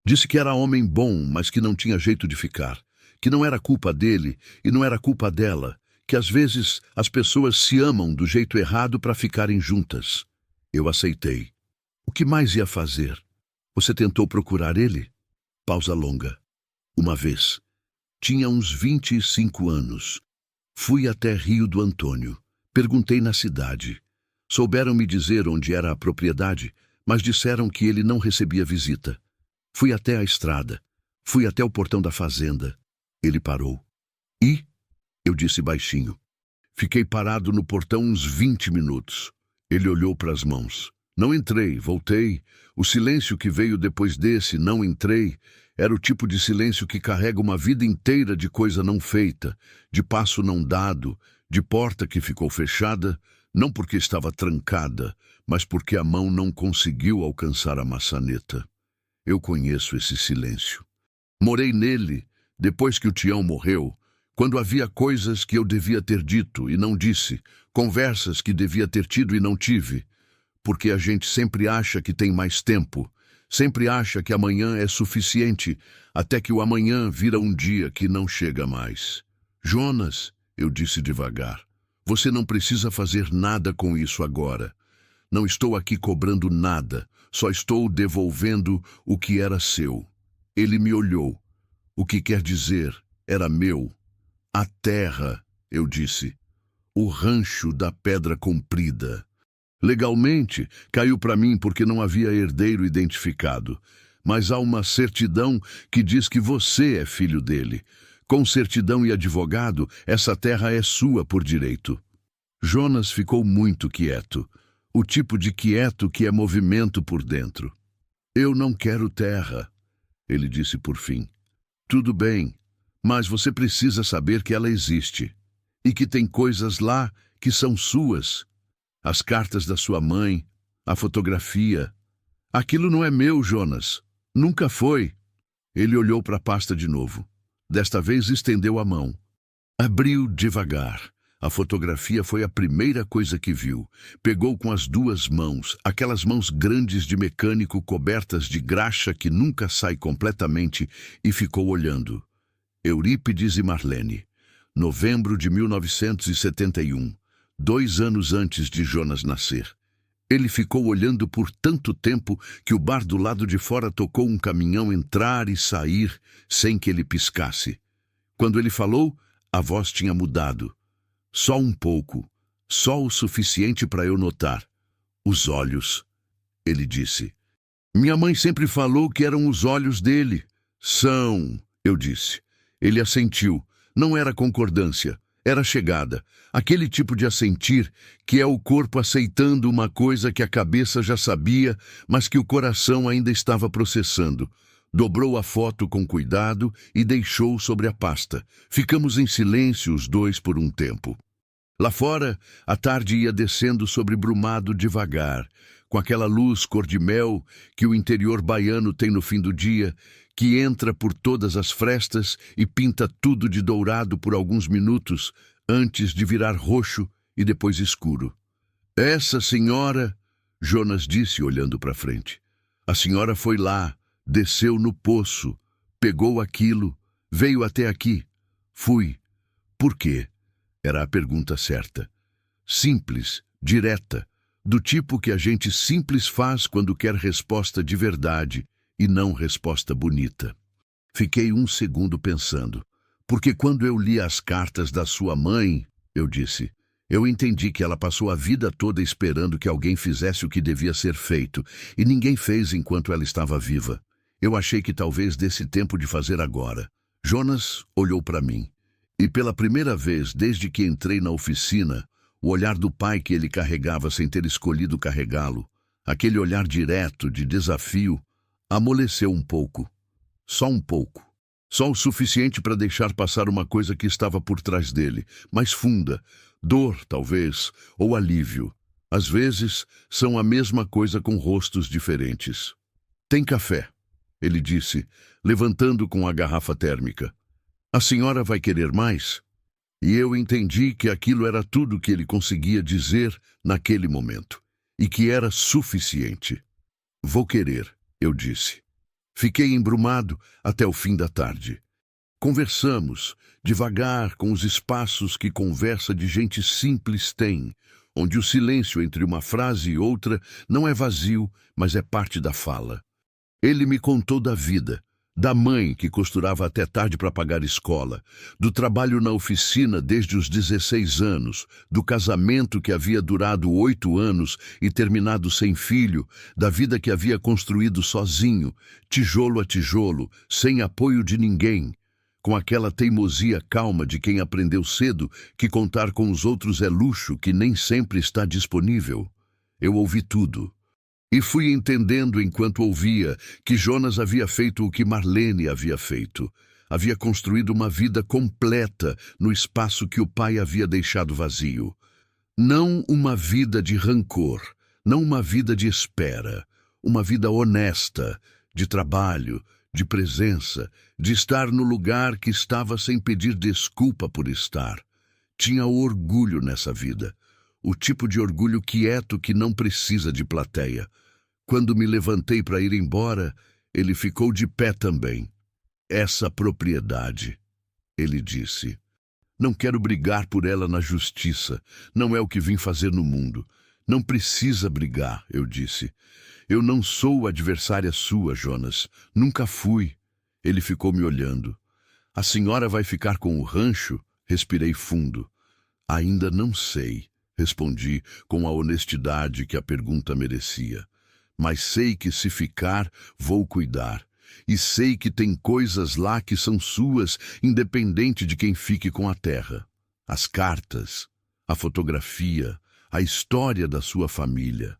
Disse que era homem bom, mas que não tinha jeito de ficar, que não era culpa dele e não era culpa dela, que às vezes as pessoas se amam do jeito errado para ficarem juntas. Eu aceitei. O que mais ia fazer? Você tentou procurar ele? Pausa longa. Uma vez. Tinha uns 25 anos. Fui até Rio do Antônio. Perguntei na cidade. Souberam me dizer onde era a propriedade, mas disseram que ele não recebia visita. Fui até a estrada. Fui até o portão da fazenda. Ele parou. E? Eu disse baixinho. Fiquei parado no portão uns 20 minutos. Ele olhou para as mãos. Não entrei, voltei. O silêncio que veio depois desse, não entrei, era o tipo de silêncio que carrega uma vida inteira de coisa não feita, de passo não dado, de porta que ficou fechada, não porque estava trancada, mas porque a mão não conseguiu alcançar a maçaneta. Eu conheço esse silêncio. Morei nele, depois que o Tião morreu, quando havia coisas que eu devia ter dito e não disse, conversas que devia ter tido e não tive, porque a gente sempre acha que tem mais tempo, sempre acha que amanhã é suficiente, até que o amanhã vira um dia que não chega mais. Jonas, eu disse devagar, Você não precisa fazer nada com isso agora. Não estou aqui cobrando nada, só estou devolvendo o que era seu. Ele me olhou. O que quer dizer, era meu. A terra, eu disse. O rancho da Pedra Comprida. Legalmente, caiu para mim porque não havia herdeiro identificado. Mas há uma certidão que diz que você é filho dele. Com certidão e advogado, essa terra é sua por direito. Jonas ficou muito quieto. O tipo de quieto que é movimento por dentro. Eu não quero terra, ele disse por fim. Tudo bem, mas você precisa saber que ela existe. E que tem coisas lá que são suas. As cartas da sua mãe, a fotografia. Aquilo não é meu, Jonas. Nunca foi. Ele olhou para a pasta de novo. Desta vez estendeu a mão. Abriu devagar. A fotografia foi a primeira coisa que viu. Pegou com as duas mãos, aquelas mãos grandes de mecânico cobertas de graxa que nunca sai completamente, e ficou olhando. Eurípides e Marlene. Novembro de 1971. 2 anos antes de Jonas nascer. Ele ficou olhando por tanto tempo que o bar do lado de fora tocou um caminhão entrar e sair sem que ele piscasse. Quando ele falou, a voz tinha mudado. Só um pouco, só o suficiente para eu notar. Os olhos, ele disse. Minha mãe sempre falou que eram os olhos dele. São, eu disse. Ele assentiu. Não era concordância, era chegada. Aquele tipo de assentir que é o corpo aceitando uma coisa que a cabeça já sabia, mas que o coração ainda estava processando. Dobrou a foto com cuidado e deixou sobre a pasta. Ficamos em silêncio os dois por um tempo. Lá fora, a tarde ia descendo sobre Brumado devagar, com aquela luz cor-de-mel que o interior baiano tem no fim do dia, que entra por todas as frestas e pinta tudo de dourado por alguns minutos, antes de virar roxo e depois escuro. Essa senhora, Jonas disse olhando para frente. A senhora foi lá, desceu no poço, pegou aquilo, veio até aqui. Fui. Por quê? Era a pergunta certa. Simples, direta, do tipo que a gente simples faz quando quer resposta de verdade e não resposta bonita. Fiquei um segundo pensando, porque quando eu li as cartas da sua mãe, eu disse, eu entendi que ela passou a vida toda esperando que alguém fizesse o que devia ser feito, e ninguém fez enquanto ela estava viva. Eu achei que talvez desse tempo de fazer agora. Jonas olhou para mim, e pela primeira vez desde que entrei na oficina, o olhar do pai que ele carregava sem ter escolhido carregá-lo, aquele olhar direto, de desafio, amoleceu um pouco. Só um pouco. Só o suficiente para deixar passar uma coisa que estava por trás dele, mais funda, dor, talvez, ou alívio. Às vezes, são a mesma coisa com rostos diferentes. Tem café, ele disse, levantando com a garrafa térmica. A senhora vai querer mais? E eu entendi que aquilo era tudo que ele conseguia dizer naquele momento, e que era suficiente. Vou querer, eu disse. Fiquei embrumado até o fim da tarde. Conversamos, devagar, com os espaços que conversa de gente simples tem, onde o silêncio entre uma frase e outra não é vazio, mas é parte da fala. Ele me contou da vida, da mãe que costurava até tarde para pagar escola, do trabalho na oficina desde os 16 anos, do casamento que havia durado 8 anos e terminado sem filho, da vida que havia construído sozinho, tijolo a tijolo, sem apoio de ninguém, com aquela teimosia calma de quem aprendeu cedo que contar com os outros é luxo que nem sempre está disponível. Eu ouvi tudo. E fui entendendo enquanto ouvia que Jonas havia feito o que Marlene havia feito. Havia construído uma vida completa no espaço que o pai havia deixado vazio. Não uma vida de rancor, não uma vida de espera, uma vida honesta, de trabalho, de presença, de estar no lugar que estava sem pedir desculpa por estar. Tinha orgulho nessa vida, o tipo de orgulho quieto que não precisa de plateia. Quando me levantei para ir embora, ele ficou de pé também. Essa propriedade, ele disse. Não quero brigar por ela na justiça. Não é o que vim fazer no mundo. Não precisa brigar, eu disse. Eu não sou adversária sua, Jonas. Nunca fui. Ele ficou me olhando. A senhora vai ficar com o rancho? Respirei fundo. Ainda não sei, respondi com a honestidade que a pergunta merecia. Mas sei que se ficar, vou cuidar. E sei que tem coisas lá que são suas, independente de quem fique com a terra. As cartas, a fotografia, a história da sua família.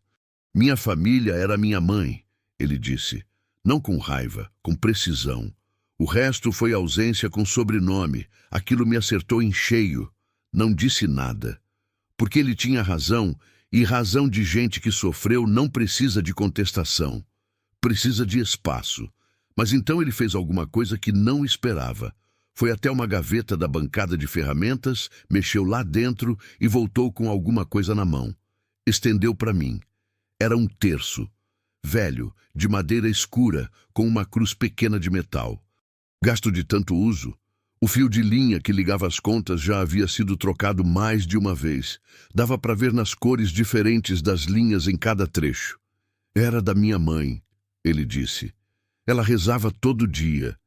Minha família era minha mãe, ele disse. Não com raiva, com precisão. O resto foi ausência com sobrenome. Aquilo me acertou em cheio. Não disse nada. Porque ele tinha razão, e razão de gente que sofreu não precisa de contestação. Precisa de espaço. Mas então ele fez alguma coisa que não esperava. Foi até uma gaveta da bancada de ferramentas, mexeu lá dentro e voltou com alguma coisa na mão. Estendeu para mim. Era um terço. Velho, de madeira escura, com uma cruz pequena de metal. Gasto de tanto uso. O fio de linha que ligava as contas já havia sido trocado mais de uma vez. Dava para ver nas cores diferentes das linhas em cada trecho. Era da minha mãe, ele disse. Ela rezava todo dia.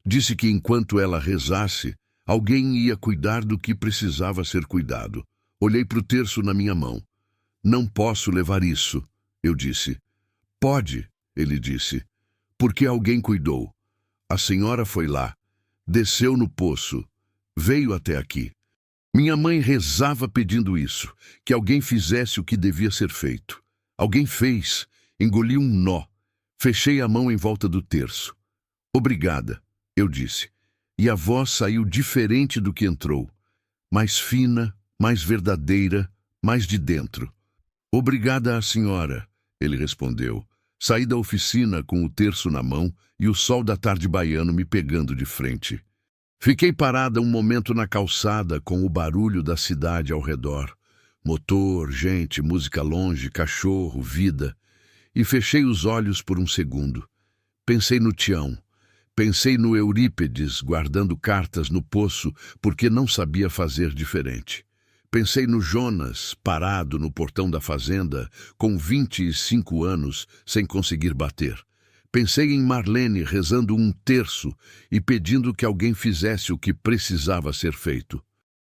Disse que enquanto ela rezasse, alguém ia cuidar do que precisava ser cuidado. Olhei para o terço na minha mão. Não posso levar isso, eu disse. Pode, ele disse. Porque alguém cuidou. A senhora foi lá. Desceu no poço. Veio até aqui. Minha mãe rezava pedindo isso, que alguém fizesse o que devia ser feito. Alguém fez. Engoli um nó. Fechei a mão em volta do terço. Obrigada, eu disse. E a voz saiu diferente do que entrou. Mais fina, mais verdadeira, mais de dentro. Obrigada à senhora, ele respondeu. Saí da oficina com o terço na mão e o sol da tarde baiano me pegando de frente. Fiquei parada um momento na calçada com o barulho da cidade ao redor. Motor, gente, música longe, cachorro, vida. E fechei os olhos por um segundo. Pensei no Tião. Pensei no Eurípedes guardando cartas no poço porque não sabia fazer diferente. Pensei no Jonas, parado no portão da fazenda, com 25 anos, sem conseguir bater. Pensei em Marlene rezando um terço e pedindo que alguém fizesse o que precisava ser feito.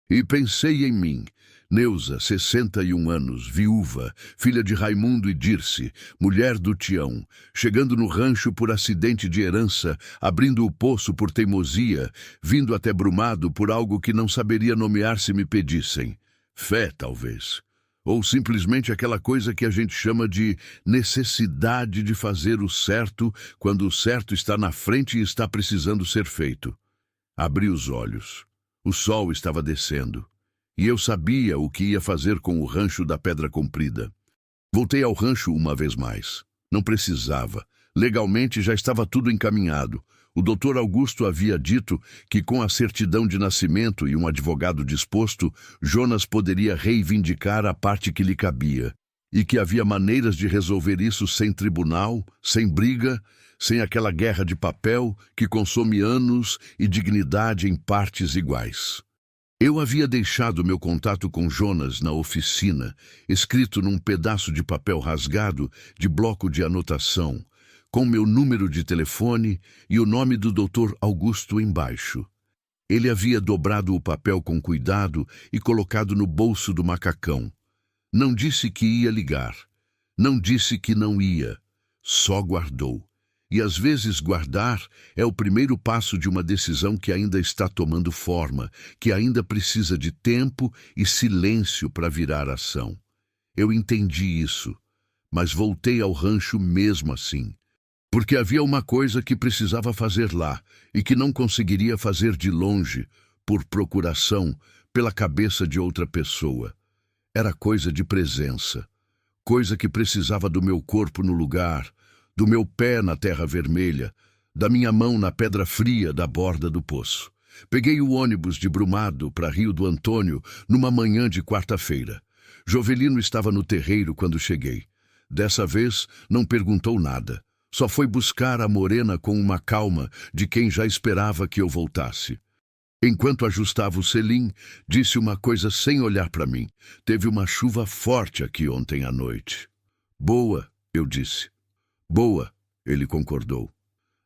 E pensei em mim, Neuza, 61 anos, viúva, filha de Raimundo e Dirce, mulher do Tião, chegando no rancho por acidente de herança, abrindo o poço por teimosia, vindo até Brumado por algo que não saberia nomear se me pedissem. Fé, talvez. Ou simplesmente aquela coisa que a gente chama de necessidade de fazer o certo quando o certo está na frente e está precisando ser feito. Abri os olhos. O sol estava descendo. E eu sabia o que ia fazer com o rancho da Pedra Comprida. Voltei ao rancho uma vez mais. Não precisava. Legalmente já estava tudo encaminhado. O doutor Augusto havia dito que com a certidão de nascimento e um advogado disposto, Jonas poderia reivindicar a parte que lhe cabia. E que havia maneiras de resolver isso sem tribunal, sem briga, sem aquela guerra de papel que consome anos e dignidade em partes iguais. Eu havia deixado meu contato com Jonas na oficina, escrito num pedaço de papel rasgado de bloco de anotação, com meu número de telefone e o nome do Dr. Augusto embaixo. Ele havia dobrado o papel com cuidado e colocado no bolso do macacão. Não disse que ia ligar. Não disse que não ia. Só guardou. E às vezes guardar é o primeiro passo de uma decisão que ainda está tomando forma, que ainda precisa de tempo e silêncio para virar ação. Eu entendi isso, mas voltei ao rancho mesmo assim. Porque havia uma coisa que precisava fazer lá e que não conseguiria fazer de longe, por procuração, pela cabeça de outra pessoa. Era coisa de presença, coisa que precisava do meu corpo no lugar, do meu pé na terra vermelha, da minha mão na pedra fria da borda do poço. Peguei o ônibus de Brumado para Rio do Antônio numa manhã de quarta-feira. Jovelino estava no terreiro quando cheguei. Dessa vez não perguntou nada. Só foi buscar a morena com uma calma de quem já esperava que eu voltasse. Enquanto ajustava o selim, disse uma coisa sem olhar para mim. Teve uma chuva forte aqui ontem à noite. Boa, eu disse. Boa, ele concordou.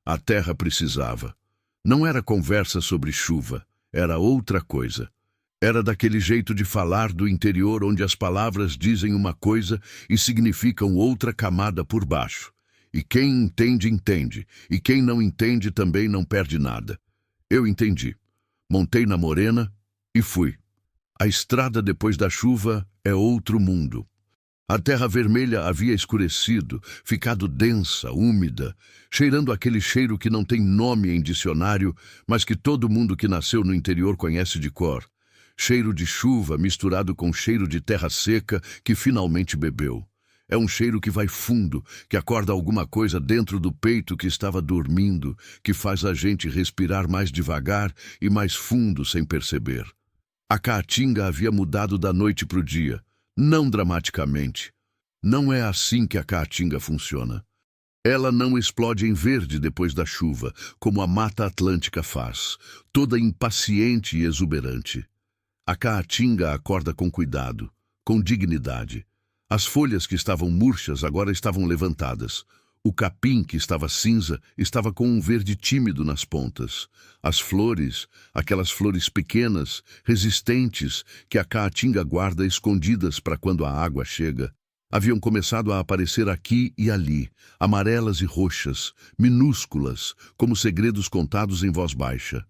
A terra precisava. Não era conversa sobre chuva, era outra coisa. Era daquele jeito de falar do interior onde as palavras dizem uma coisa e significam outra camada por baixo. E quem entende, entende. E quem não entende também não perde nada. Eu entendi. Montei na morena e fui. A estrada depois da chuva é outro mundo. A terra vermelha havia escurecido, ficado densa, úmida, cheirando aquele cheiro que não tem nome em dicionário, mas que todo mundo que nasceu no interior conhece de cor. Cheiro de chuva misturado com cheiro de terra seca que finalmente bebeu. É um cheiro que vai fundo, que acorda alguma coisa dentro do peito que estava dormindo, que faz a gente respirar mais devagar e mais fundo sem perceber. A caatinga havia mudado da noite para o dia. Não dramaticamente. Não é assim que a caatinga funciona. Ela não explode em verde depois da chuva, como a Mata Atlântica faz, toda impaciente e exuberante. A caatinga acorda com cuidado, com dignidade. As folhas que estavam murchas agora estavam levantadas. O capim, que estava cinza, estava com um verde tímido nas pontas. As flores, aquelas flores pequenas, resistentes, que a caatinga guarda escondidas para quando a água chega, haviam começado a aparecer aqui e ali, amarelas e roxas, minúsculas, como segredos contados em voz baixa.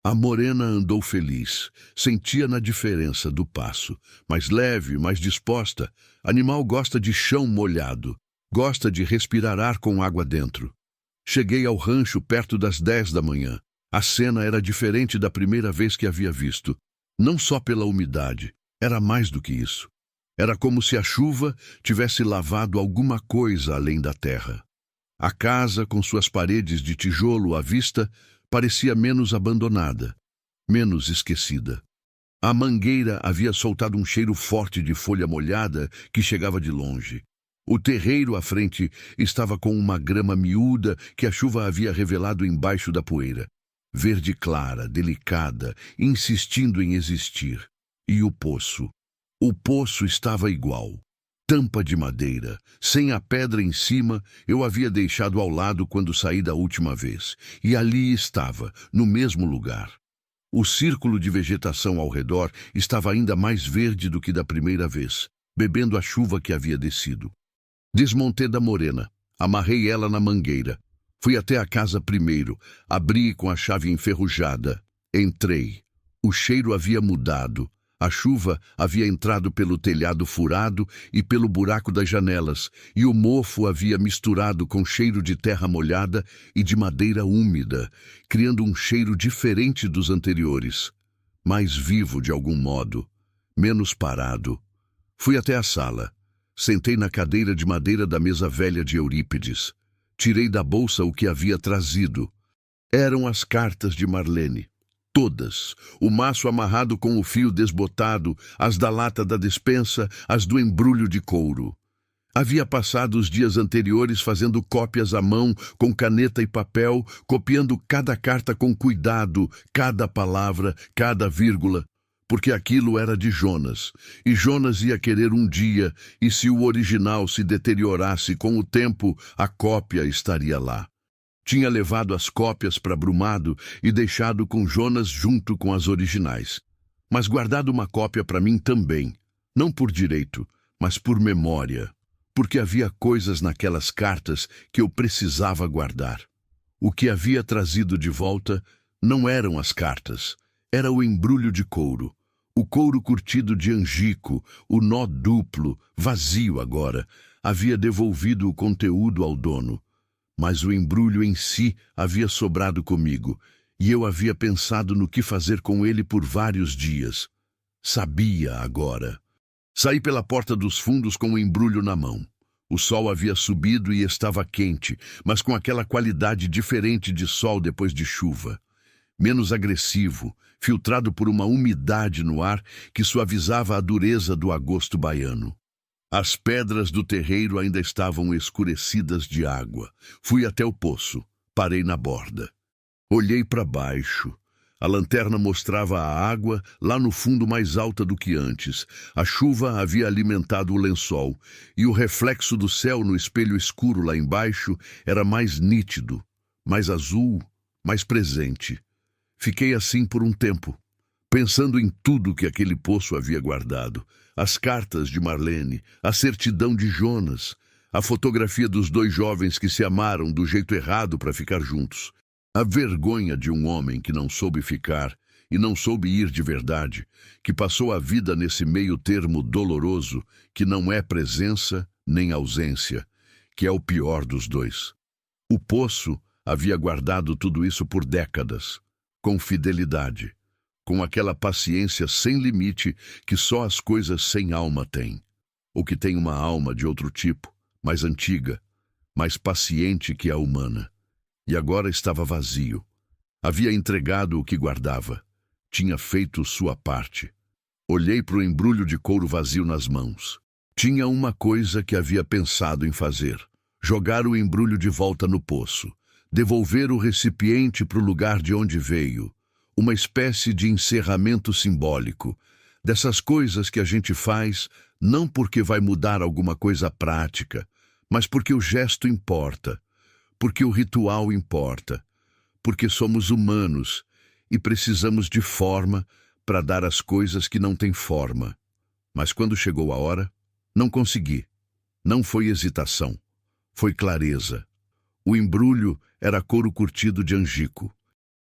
A morena andou feliz, sentia na diferença do passo, mais leve, mais disposta. Animal gosta de chão molhado. Gosta de respirar ar com água dentro. Cheguei ao rancho perto das 10 da manhã. A cena era diferente da primeira vez que havia visto. Não só pela umidade, era mais do que isso. Era como se a chuva tivesse lavado alguma coisa além da terra. A casa, com suas paredes de tijolo à vista, parecia menos abandonada, menos esquecida. A mangueira havia soltado um cheiro forte de folha molhada que chegava de longe. O terreiro à frente estava com uma grama miúda que a chuva havia revelado embaixo da poeira. Verde clara, delicada, insistindo em existir. E o poço? O poço estava igual. Tampa de madeira, sem a pedra em cima, eu havia deixado ao lado quando saí da última vez. E ali estava, no mesmo lugar. O círculo de vegetação ao redor estava ainda mais verde do que da primeira vez, bebendo a chuva que havia descido. Desmontei da morena, amarrei ela na mangueira. Fui até a casa primeiro, abri com a chave enferrujada. Entrei. O cheiro havia mudado. A chuva havia entrado pelo telhado furado e pelo buraco das janelas, e o mofo havia misturado com cheiro de terra molhada e de madeira úmida, criando um cheiro diferente dos anteriores, mais vivo de algum modo, menos parado. Fui até a sala. Sentei na cadeira de madeira da mesa velha de Eurípides. Tirei da bolsa o que havia trazido. Eram as cartas de Marlene. Todas. O maço amarrado com o fio desbotado, as da lata da despensa, as do embrulho de couro. Havia passado os dias anteriores fazendo cópias à mão, com caneta e papel, copiando cada carta com cuidado, cada palavra, cada vírgula. Porque aquilo era de Jonas, e Jonas ia querer um dia, e se o original se deteriorasse com o tempo, a cópia estaria lá. Tinha levado as cópias para Brumado e deixado com Jonas junto com as originais. Mas guardado uma cópia para mim também, não por direito, mas por memória, porque havia coisas naquelas cartas que eu precisava guardar. O que havia trazido de volta não eram as cartas, era o embrulho de couro. O couro curtido de angico, o nó duplo, vazio agora, havia devolvido o conteúdo ao dono. Mas o embrulho em si havia sobrado comigo, e eu havia pensado no que fazer com ele por vários dias. Sabia agora. Saí pela porta dos fundos com o embrulho na mão. O sol havia subido e estava quente, mas com aquela qualidade diferente de sol depois de chuva. Menos agressivo, filtrado por uma umidade no ar que suavizava a dureza do agosto baiano. As pedras do terreiro ainda estavam escurecidas de água. Fui até o poço, parei na borda. Olhei para baixo. A lanterna mostrava a água lá no fundo mais alta do que antes. A chuva havia alimentado o lençol, e o reflexo do céu no espelho escuro lá embaixo era mais nítido, mais azul, mais presente. Fiquei assim por um tempo, pensando em tudo que aquele poço havia guardado. As cartas de Marlene, a certidão de Jonas, a fotografia dos dois jovens que se amaram do jeito errado para ficar juntos. A vergonha de um homem que não soube ficar e não soube ir de verdade, que passou a vida nesse meio termo doloroso, que não é presença nem ausência, que é o pior dos dois. O poço havia guardado tudo isso por décadas, com fidelidade, com aquela paciência sem limite que só as coisas sem alma têm, ou que tem uma alma de outro tipo, mais antiga, mais paciente que a humana. E agora estava vazio. Havia entregado o que guardava. Tinha feito sua parte. Olhei para o embrulho de couro vazio nas mãos. Tinha uma coisa que havia pensado em fazer: jogar o embrulho de volta no poço, devolver o recipiente para o lugar de onde veio. Uma espécie de encerramento simbólico, dessas coisas que a gente faz não porque vai mudar alguma coisa prática, mas porque o gesto importa. Porque o ritual importa, porque somos humanos e precisamos de forma para dar às coisas que não têm forma. Mas quando chegou a hora, não consegui. Não foi hesitação, foi clareza. O embrulho era couro curtido de angico.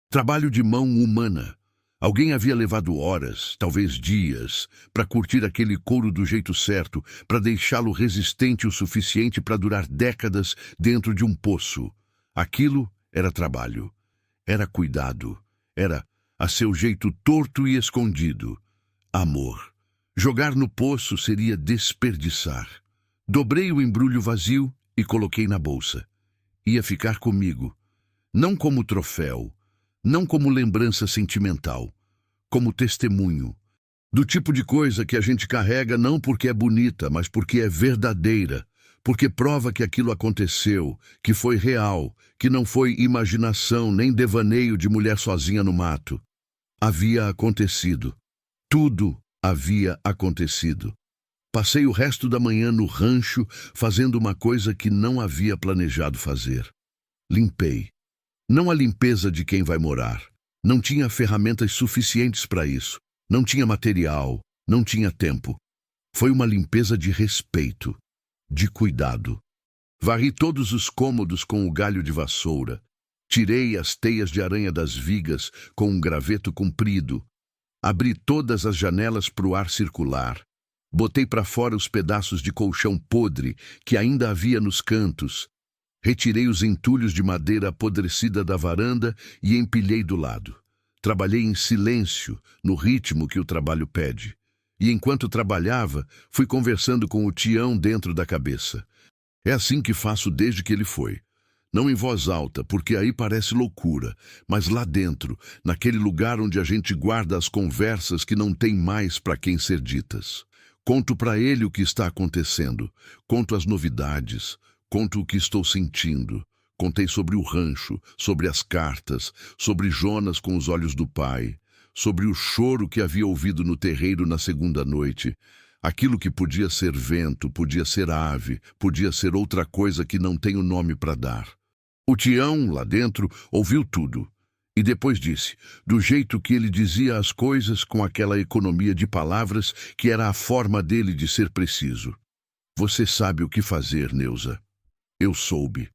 Trabalho de mão humana. Alguém havia levado horas, talvez dias, para curtir aquele couro do jeito certo, para deixá-lo resistente o suficiente para durar décadas dentro de um poço. Aquilo era trabalho, era cuidado, era, a seu jeito torto e escondido, amor. Jogar no poço seria desperdiçar. Dobrei o embrulho vazio e coloquei na bolsa. Ia ficar comigo, não como troféu, não como lembrança sentimental, como testemunho, do tipo de coisa que a gente carrega não porque é bonita, mas porque é verdadeira, porque prova que aquilo aconteceu, que foi real, que não foi imaginação nem devaneio de mulher sozinha no mato. Havia acontecido. Tudo havia acontecido. Passei o resto da manhã no rancho fazendo uma coisa que não havia planejado fazer. Limpei. Não a limpeza de quem vai morar. Não tinha ferramentas suficientes para isso. Não tinha material. Não tinha tempo. Foi uma limpeza de respeito, de cuidado. Varri todos os cômodos com o galho de vassoura. Tirei as teias de aranha das vigas com um graveto comprido. Abri todas as janelas para o ar circular. Botei para fora os pedaços de colchão podre que ainda havia nos cantos. Retirei os entulhos de madeira apodrecida da varanda e empilhei do lado. Trabalhei em silêncio, no ritmo que o trabalho pede. E enquanto trabalhava, fui conversando com o Tião dentro da cabeça. É assim que faço desde que ele foi. Não em voz alta, porque aí parece loucura, mas lá dentro, naquele lugar onde a gente guarda as conversas que não tem mais para quem ser ditas. Conto para ele o que está acontecendo, conto as novidades, conto o que estou sentindo. Contei sobre o rancho, sobre as cartas, sobre Jonas com os olhos do pai, sobre o choro que havia ouvido no terreiro na segunda noite. Aquilo que podia ser vento, podia ser ave, podia ser outra coisa que não tenho nome para dar. O Tião, lá dentro, ouviu tudo. E depois disse, do jeito que ele dizia as coisas, com aquela economia de palavras que era a forma dele de ser preciso. Você sabe o que fazer, Neuza. Eu soube.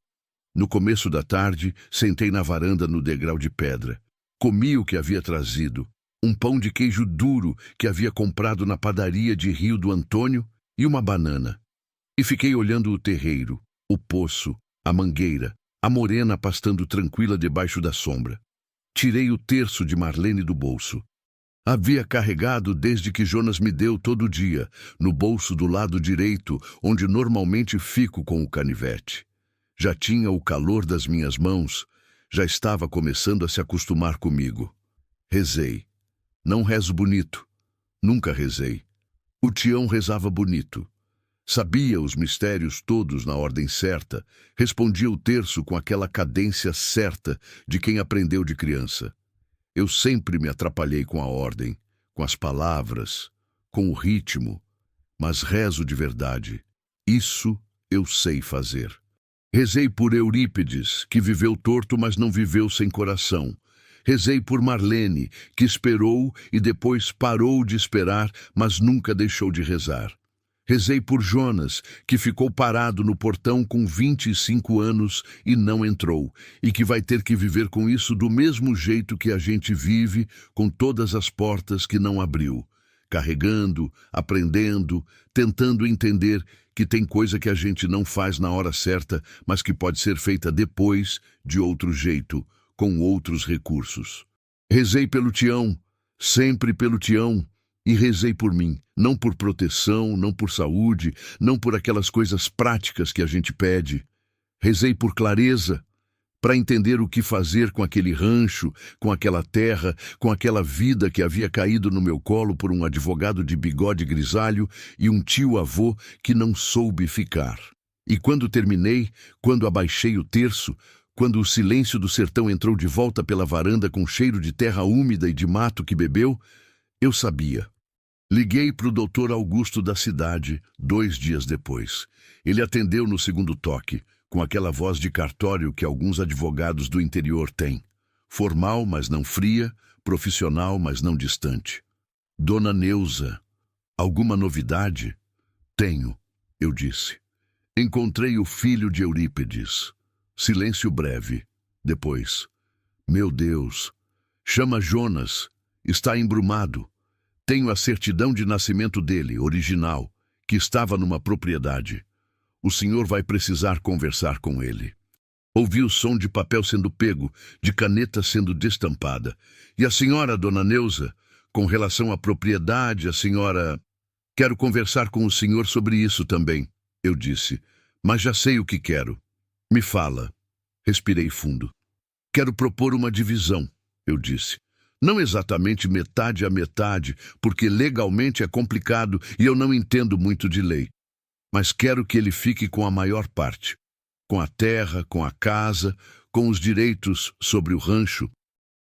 No começo da tarde, sentei na varanda no degrau de pedra. Comi o que havia trazido, um pão de queijo duro que havia comprado na padaria de Rio do Antônio e uma banana. E fiquei olhando o terreiro, o poço, a mangueira, a morena pastando tranquila debaixo da sombra. Tirei o terço de Marlene do bolso. Havia carregado desde que Jonas me deu todo dia, no bolso do lado direito, onde normalmente fico com o canivete. Já tinha o calor das minhas mãos, já estava começando a se acostumar comigo. Rezei. Não rezo bonito. Nunca rezei. O Tião rezava bonito. Sabia os mistérios todos na ordem certa, respondia o terço com aquela cadência certa de quem aprendeu de criança. Eu sempre me atrapalhei com a ordem, com as palavras, com o ritmo, mas rezo de verdade. Isso eu sei fazer. Rezei por Eurípides, que viveu torto, mas não viveu sem coração. Rezei por Marlene, que esperou e depois parou de esperar, mas nunca deixou de rezar. Rezei por Jonas, que ficou parado no portão com 25 anos e não entrou, e que vai ter que viver com isso do mesmo jeito que a gente vive, com todas as portas que não abriu, carregando, aprendendo, tentando entender que tem coisa que a gente não faz na hora certa, mas que pode ser feita depois, de outro jeito, com outros recursos. Rezei pelo Tião, sempre pelo Tião, e rezei por mim, não por proteção, não por saúde, não por aquelas coisas práticas que a gente pede. Rezei por clareza, para entender o que fazer com aquele rancho, com aquela terra, com aquela vida que havia caído no meu colo por um advogado de bigode grisalho e um tio-avô que não soube ficar. E quando terminei, quando abaixei o terço, quando o silêncio do sertão entrou de volta pela varanda com cheiro de terra úmida e de mato que bebeu, eu sabia. Liguei para o doutor Augusto da cidade, 2 dias depois. Ele atendeu no segundo toque, com aquela voz de cartório que alguns advogados do interior têm. Formal, mas não fria, profissional, mas não distante. Dona Neuza, alguma novidade? Tenho, eu disse. Encontrei o filho de Eurípides. Silêncio breve. Depois. Meu Deus. Chama Jonas. Está embrumado. Tenho a certidão de nascimento dele, original, que estava numa propriedade. O senhor vai precisar conversar com ele. Ouvi o som de papel sendo pego, de caneta sendo destampada. E a senhora, dona Neuza, com relação à propriedade, a senhora... Quero conversar com o senhor sobre isso também, eu disse. Mas já sei o que quero. Me fala. Respirei fundo. Quero propor uma divisão, eu disse. Não exatamente metade a metade, porque legalmente é complicado e eu não entendo muito de lei. Mas quero que ele fique com a maior parte. Com a terra, com a casa, com os direitos sobre o rancho.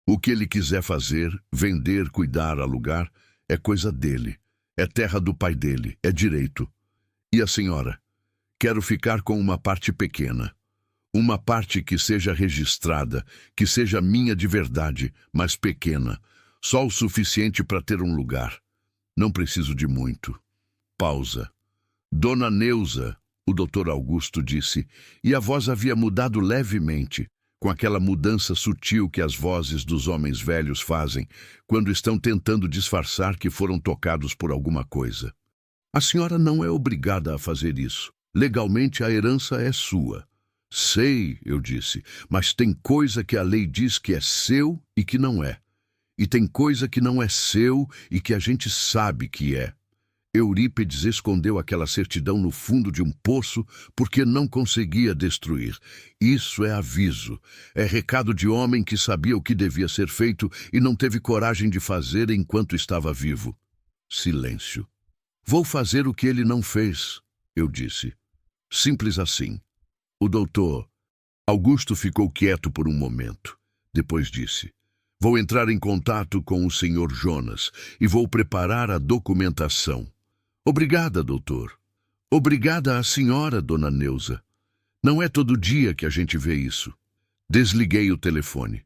O que ele quiser fazer, vender, cuidar, alugar, é coisa dele. É terra do pai dele, é direito. E a senhora? Quero ficar com uma parte pequena. Uma parte que seja registrada, que seja minha de verdade, mas pequena. Só o suficiente para ter um lugar. Não preciso de muito. Pausa. Dona Neuza, o doutor Augusto disse, e a voz havia mudado levemente, com aquela mudança sutil que as vozes dos homens velhos fazem quando estão tentando disfarçar que foram tocados por alguma coisa. A senhora não é obrigada a fazer isso. Legalmente a herança é sua. Sei, eu disse, mas tem coisa que a lei diz que é seu e que não é. E tem coisa que não é seu e que a gente sabe que é. Eurípides escondeu aquela certidão no fundo de um poço porque não conseguia destruir. Isso é aviso. É recado de homem que sabia o que devia ser feito e não teve coragem de fazer enquanto estava vivo. Silêncio. Vou fazer o que ele não fez, eu disse. Simples assim. O doutor Augusto ficou quieto por um momento. Depois disse, vou entrar em contato com o senhor Jonas e vou preparar a documentação. Obrigada, doutor. Obrigada à senhora, dona Neuza. Não é todo dia que a gente vê isso. Desliguei o telefone.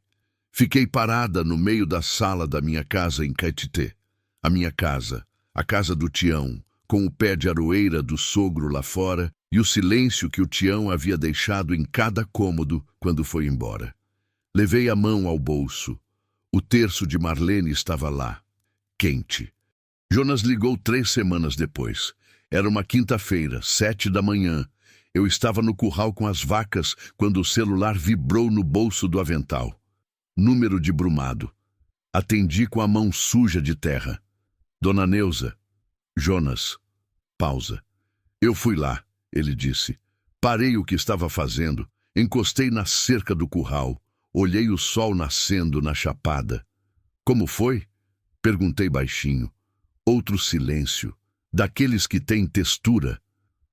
Fiquei parada no meio da sala da minha casa em Caetité. A minha casa, a casa do Tião, com o pé de aroeira do sogro lá fora e o silêncio que o Tião havia deixado em cada cômodo quando foi embora. Levei a mão ao bolso. O terço de Marlene estava lá, quente. Jonas ligou 3 semanas depois. Era uma quinta-feira, 7 da manhã. Eu estava no curral com as vacas quando o celular vibrou no bolso do avental. Número de Brumado. Atendi com a mão suja de terra. Dona Neuza. Jonas. Pausa. Eu fui lá, ele disse. Parei o que estava fazendo, encostei na cerca do curral, olhei o sol nascendo na chapada. Como foi? Perguntei baixinho. Outro silêncio, daqueles que têm textura.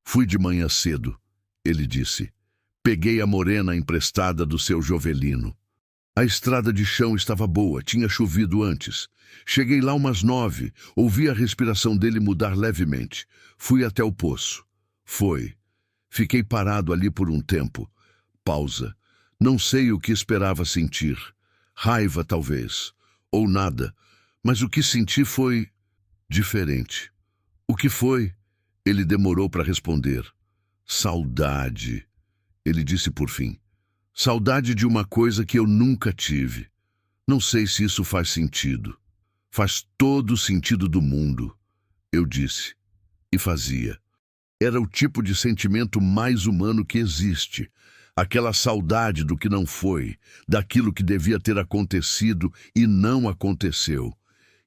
Fui de manhã cedo, ele disse. Peguei a morena emprestada do seu Jovelino. A estrada de chão estava boa, tinha chovido antes. Cheguei lá umas 9, ouvi a respiração dele mudar levemente. Fui até o poço. Foi. Fiquei parado ali por um tempo. Pausa. Não sei o que esperava sentir. Raiva, talvez. Ou nada. Mas o que senti foi diferente. O que foi? Ele demorou para responder. Saudade. Ele disse por fim. Saudade de uma coisa que eu nunca tive. Não sei se isso faz sentido. Faz todo o sentido do mundo. Eu disse. E fazia. Era o tipo de sentimento mais humano que existe. Aquela saudade do que não foi, daquilo que devia ter acontecido e não aconteceu.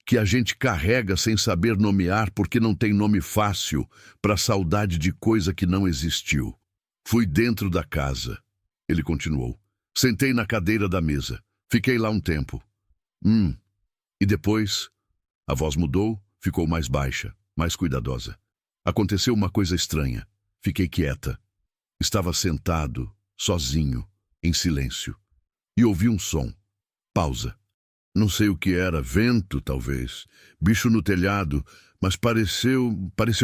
Que a gente carrega sem saber nomear porque não tem nome fácil para saudade de coisa que não existiu. Fui dentro da casa. Ele continuou. Sentei na cadeira da mesa. Fiquei lá um tempo. E depois, a voz mudou, ficou mais baixa, mais cuidadosa. Aconteceu uma coisa estranha. Fiquei quieta. Estava sentado, sozinho, em silêncio. E ouvi um som. Pausa. Não sei o que era, vento, talvez. Bicho no telhado, mas pareceu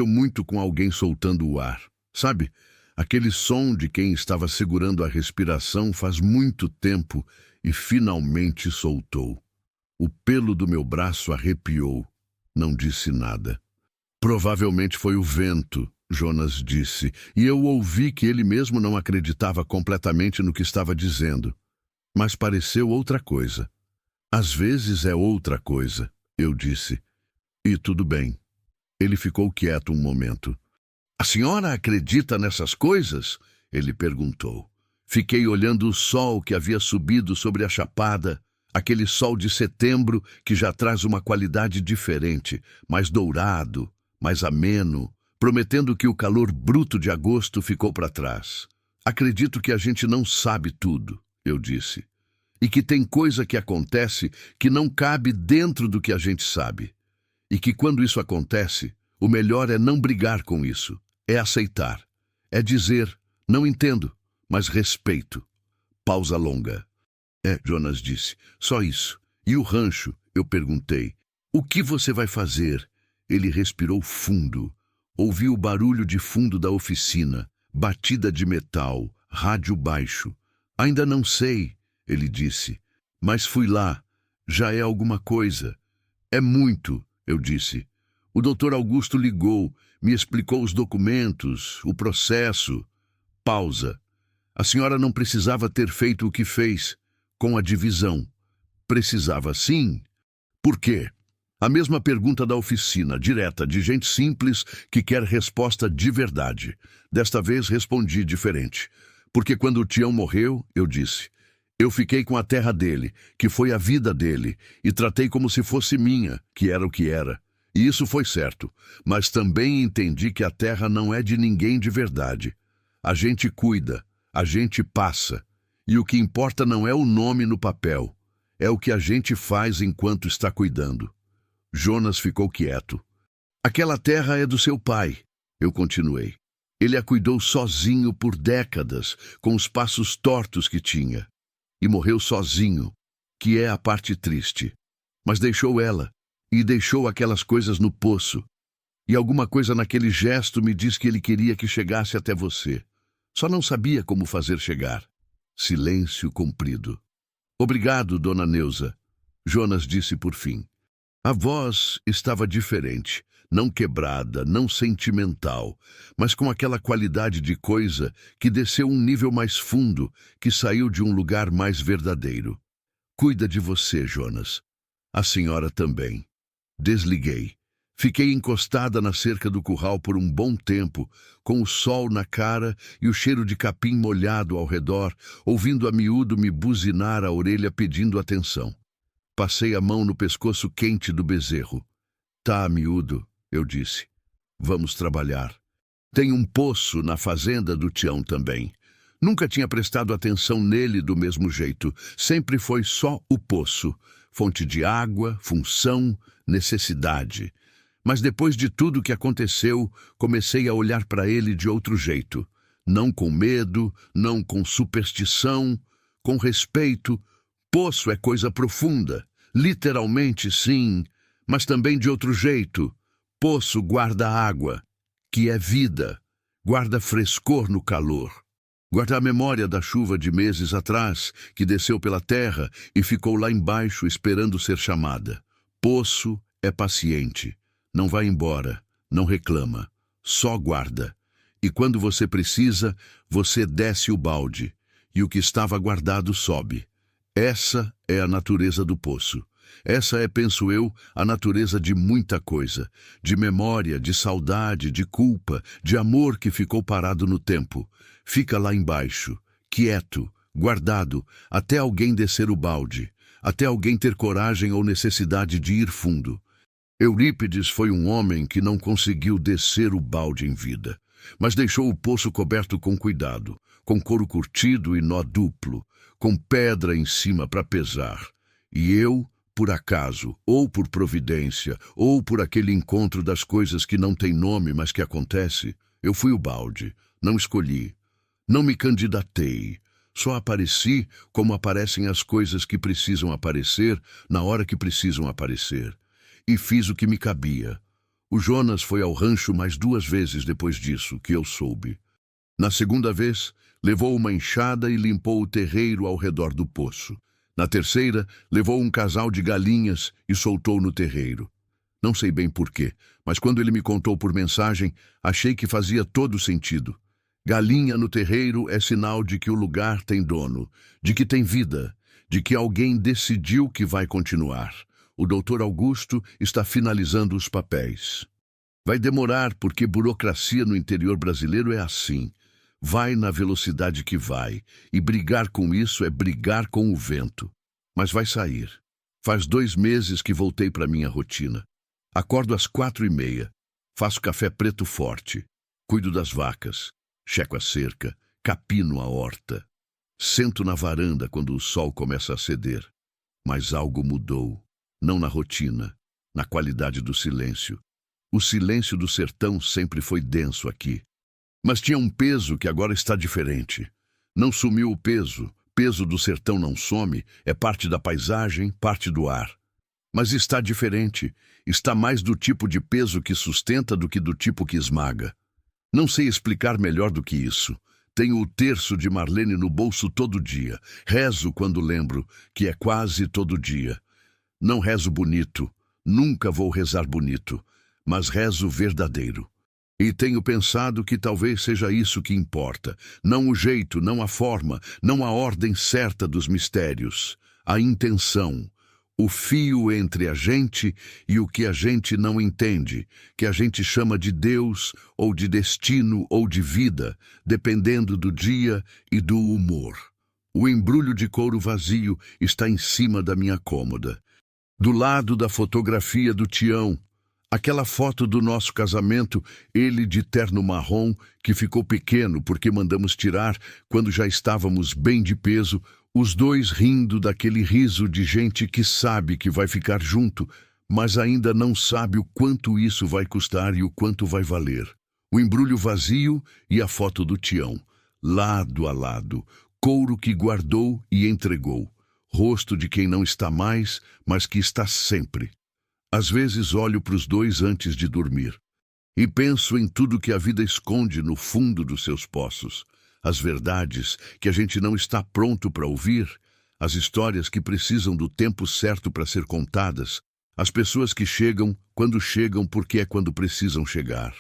muito com alguém soltando o ar. Sabe? Aquele som de quem estava segurando a respiração faz muito tempo e finalmente soltou. O pelo do meu braço arrepiou. Não disse nada. Provavelmente foi o vento, Jonas disse, e eu ouvi que ele mesmo não acreditava completamente no que estava dizendo. Mas pareceu outra coisa. Às vezes é outra coisa, eu disse. E tudo bem. Ele ficou quieto um momento. A senhora acredita nessas coisas? Ele perguntou. Fiquei olhando o sol que havia subido sobre a chapada, aquele sol de setembro que já traz uma qualidade diferente, mais dourado, mais ameno, prometendo que o calor bruto de agosto ficou para trás. Acredito que a gente não sabe tudo, eu disse, e que tem coisa que acontece que não cabe dentro do que a gente sabe, e que quando isso acontece, o melhor é não brigar com isso, é aceitar, é dizer, não entendo, mas respeito. Pausa longa. Jonas disse, só isso. E o rancho? Eu perguntei. O que você vai fazer? Ele respirou fundo. Ouvi o barulho de fundo da oficina, batida de metal, rádio baixo. Ainda não sei, ele disse, mas fui lá. Já é alguma coisa. É muito, eu disse. O doutor Augusto ligou, me explicou os documentos, o processo. Pausa. A senhora não precisava ter feito o que fez, com a divisão. Precisava sim. Por quê? A mesma pergunta da oficina, direta, de gente simples que quer resposta de verdade. Desta vez respondi diferente. Porque quando o Tião morreu, eu disse, eu fiquei com a terra dele, que foi a vida dele, e tratei como se fosse minha, que era o que era. E isso foi certo, mas também entendi que a terra não é de ninguém de verdade. A gente cuida, a gente passa, e o que importa não é o nome no papel, é o que a gente faz enquanto está cuidando. Jonas ficou quieto. Aquela terra é do seu pai, eu continuei. Ele a cuidou sozinho por décadas, com os passos tortos que tinha. E morreu sozinho, que é a parte triste. Mas deixou ela, e deixou aquelas coisas no poço. E alguma coisa naquele gesto me diz que ele queria que chegasse até você. Só não sabia como fazer chegar. Silêncio comprido. Obrigado, dona Neuza, Jonas disse por fim. A voz estava diferente, não quebrada, não sentimental, mas com aquela qualidade de coisa que desceu um nível mais fundo, que saiu de um lugar mais verdadeiro. Cuida de você, Jonas. A senhora também. Desliguei. Fiquei encostada na cerca do curral por um bom tempo, com o sol na cara e o cheiro de capim molhado ao redor, ouvindo a miúdo me buzinar a orelha pedindo atenção. Passei a mão no pescoço quente do bezerro. Tá, miúdo, eu disse. Vamos trabalhar. Tem um poço na fazenda do Tião também. Nunca tinha prestado atenção nele do mesmo jeito. Sempre foi só o poço. Fonte de água, função, necessidade. Mas depois de tudo que aconteceu, comecei a olhar para ele de outro jeito. Não com medo, não com superstição, com respeito, Poço é coisa profunda, literalmente sim, mas também de outro jeito. Poço guarda água, que é vida, guarda frescor no calor. Guarda a memória da chuva de meses atrás, que desceu pela terra e ficou lá embaixo esperando ser chamada. Poço é paciente, não vai embora, não reclama, só guarda. E quando você precisa, você desce o balde, e o que estava guardado sobe. Essa é a natureza do poço. Essa é, penso eu, a natureza de muita coisa, de memória, de saudade, de culpa, de amor que ficou parado no tempo. Fica lá embaixo, quieto, guardado, até alguém descer o balde, até alguém ter coragem ou necessidade de ir fundo. Eurípides foi um homem que não conseguiu descer o balde em vida, mas deixou o poço coberto com cuidado, com couro curtido e nó duplo, com pedra em cima para pesar. E eu, por acaso, ou por providência, ou por aquele encontro das coisas que não tem nome, mas que acontece, eu fui o balde, não escolhi, não me candidatei, só apareci como aparecem as coisas que precisam aparecer na hora que precisam aparecer. E fiz o que me cabia. O Jonas foi ao rancho mais 2 vezes depois disso, que eu soube. Na segunda vez, levou uma enxada e limpou o terreiro ao redor do poço. Na terceira, levou um casal de galinhas e soltou no terreiro. Não sei bem porquê, mas quando ele me contou por mensagem, achei que fazia todo sentido. Galinha no terreiro é sinal de que o lugar tem dono, de que tem vida, de que alguém decidiu que vai continuar. O doutor Augusto está finalizando os papéis. Vai demorar porque burocracia no interior brasileiro é assim. Vai na velocidade que vai, e brigar com isso é brigar com o vento. Mas vai sair. Faz 2 meses que voltei para minha rotina. Acordo às 4h30, faço café preto forte, cuido das vacas, checo a cerca, capino a horta. Sento na varanda quando o sol começa a ceder. Mas algo mudou. Não na rotina, na qualidade do silêncio. O silêncio do sertão sempre foi denso aqui. Mas tinha um peso que agora está diferente. Não sumiu o peso. Peso do sertão não some, é parte da paisagem, parte do ar. Mas está diferente. Está mais do tipo de peso que sustenta do que do tipo que esmaga. Não sei explicar melhor do que isso. Tenho o terço de Marlene no bolso todo dia. Rezo quando lembro, que é quase todo dia. Não rezo bonito, nunca vou rezar bonito, mas rezo verdadeiro. E tenho pensado que talvez seja isso que importa, não o jeito, não a forma, não a ordem certa dos mistérios, a intenção, o fio entre a gente e o que a gente não entende, que a gente chama de Deus, ou de destino, ou de vida, dependendo do dia e do humor. O embrulho de couro vazio está em cima da minha cômoda. Do lado da fotografia do Tião, aquela foto do nosso casamento, ele de terno marrom, que ficou pequeno porque mandamos tirar quando já estávamos bem de peso, os dois rindo daquele riso de gente que sabe que vai ficar junto, mas ainda não sabe o quanto isso vai custar e o quanto vai valer. O embrulho vazio e a foto do Tião, lado a lado, couro que guardou e entregou. Rosto de quem não está mais, mas que está sempre. Às vezes olho para os dois antes de dormir e penso em tudo que a vida esconde no fundo dos seus poços, as verdades que a gente não está pronto para ouvir, as histórias que precisam do tempo certo para ser contadas, as pessoas que chegam quando chegam porque é quando precisam chegar.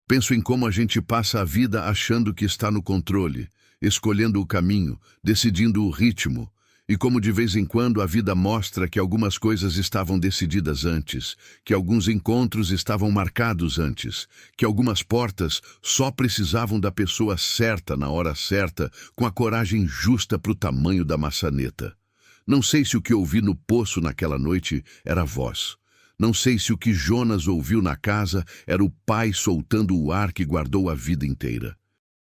Penso em como a gente passa a vida achando que está no controle, escolhendo o caminho, decidindo o ritmo, e como de vez em quando a vida mostra que algumas coisas estavam decididas antes, que alguns encontros estavam marcados antes, que algumas portas só precisavam da pessoa certa na hora certa, com a coragem justa para o tamanho da maçaneta. Não sei se o que ouvi no poço naquela noite era voz. Não sei se o que Jonas ouviu na casa era o pai soltando o ar que guardou a vida inteira.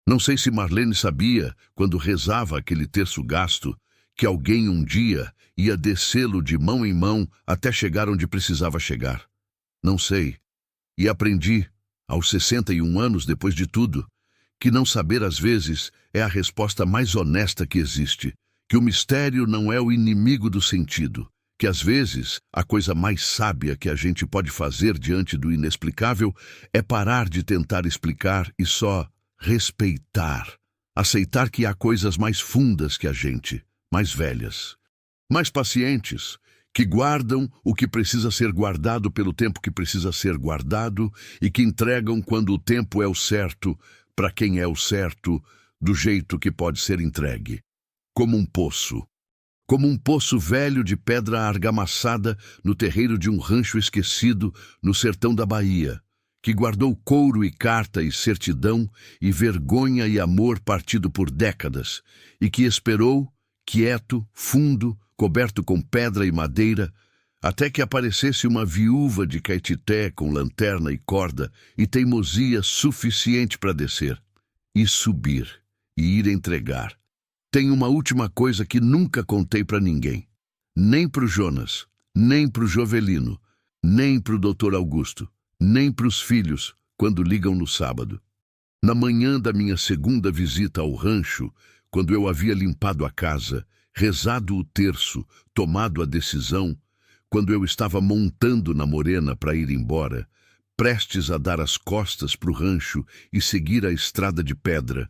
Não sei se Marlene sabia, quando rezava aquele terço gasto, que alguém um dia ia descê-lo de mão em mão até chegar onde precisava chegar. Não sei. E aprendi, aos 61 anos depois de tudo, que não saber às vezes é a resposta mais honesta que existe, que o mistério não é o inimigo do sentido, que às vezes a coisa mais sábia que a gente pode fazer diante do inexplicável é parar de tentar explicar e só respeitar, aceitar que há coisas mais fundas que a gente, mais velhas, mais pacientes, que guardam o que precisa ser guardado pelo tempo que precisa ser guardado e que entregam quando o tempo é o certo, para quem é o certo, do jeito que pode ser entregue. Como um poço velho de pedra argamassada no terreiro de um rancho esquecido no sertão da Bahia, que guardou couro e carta e certidão e vergonha e amor partido por décadas, e que esperou, quieto, fundo, coberto com pedra e madeira, até que aparecesse uma viúva de Caetité com lanterna e corda e teimosia suficiente para descer, e subir, e ir entregar. Tem uma última coisa que nunca contei para ninguém, nem para o Jonas, nem para o Jovelino, nem para o Dr. Augusto, nem para os filhos, quando ligam no sábado. Na manhã da minha segunda visita ao rancho, quando eu havia limpado a casa, rezado o terço, tomado a decisão, quando eu estava montando na morena para ir embora, prestes a dar as costas para o rancho e seguir a estrada de pedra,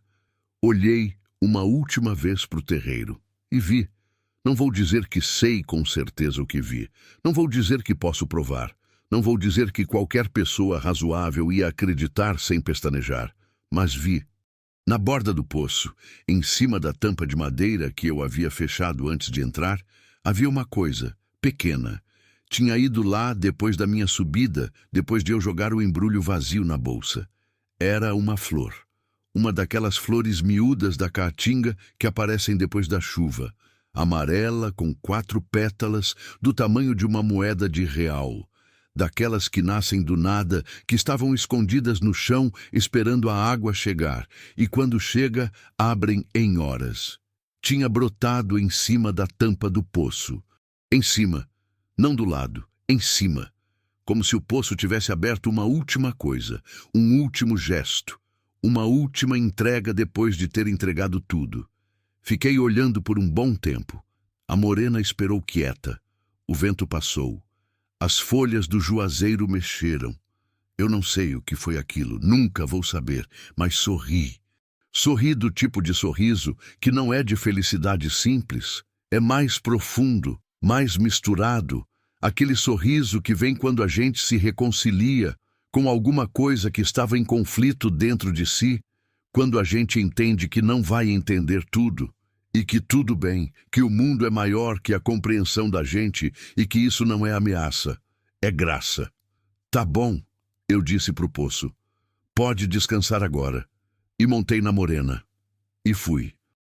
olhei uma última vez para o terreiro e vi. Não vou dizer que sei com certeza o que vi. Não vou dizer que posso provar. Não vou dizer que qualquer pessoa razoável ia acreditar sem pestanejar. Mas vi. Na borda do poço, em cima da tampa de madeira que eu havia fechado antes de entrar, havia uma coisa, pequena. Tinha ido lá depois da minha subida, depois de eu jogar o embrulho vazio na bolsa. Era uma flor. Uma daquelas flores miúdas da caatinga que aparecem depois da chuva. Amarela, com 4 pétalas, do tamanho de uma moeda de real. Daquelas que nascem do nada, que estavam escondidas no chão, esperando a água chegar, e quando chega, abrem em horas. Tinha brotado em cima da tampa do poço. Em cima, não do lado, em cima. Como se o poço tivesse aberto uma última coisa, um último gesto, uma última entrega depois de ter entregado tudo. Fiquei olhando por um bom tempo. A morena esperou quieta. O vento passou. As folhas do juazeiro mexeram. Eu não sei o que foi aquilo, nunca vou saber, mas sorri. Sorri do tipo de sorriso que não é de felicidade simples, é mais profundo, mais misturado, aquele sorriso que vem quando a gente se reconcilia com alguma coisa que estava em conflito dentro de si, quando a gente entende que não vai entender tudo, e que tudo bem, que o mundo é maior que a compreensão da gente e que isso não é ameaça, é graça. Tá bom, eu disse pro poço. Pode descansar agora. E montei na morena. E fui.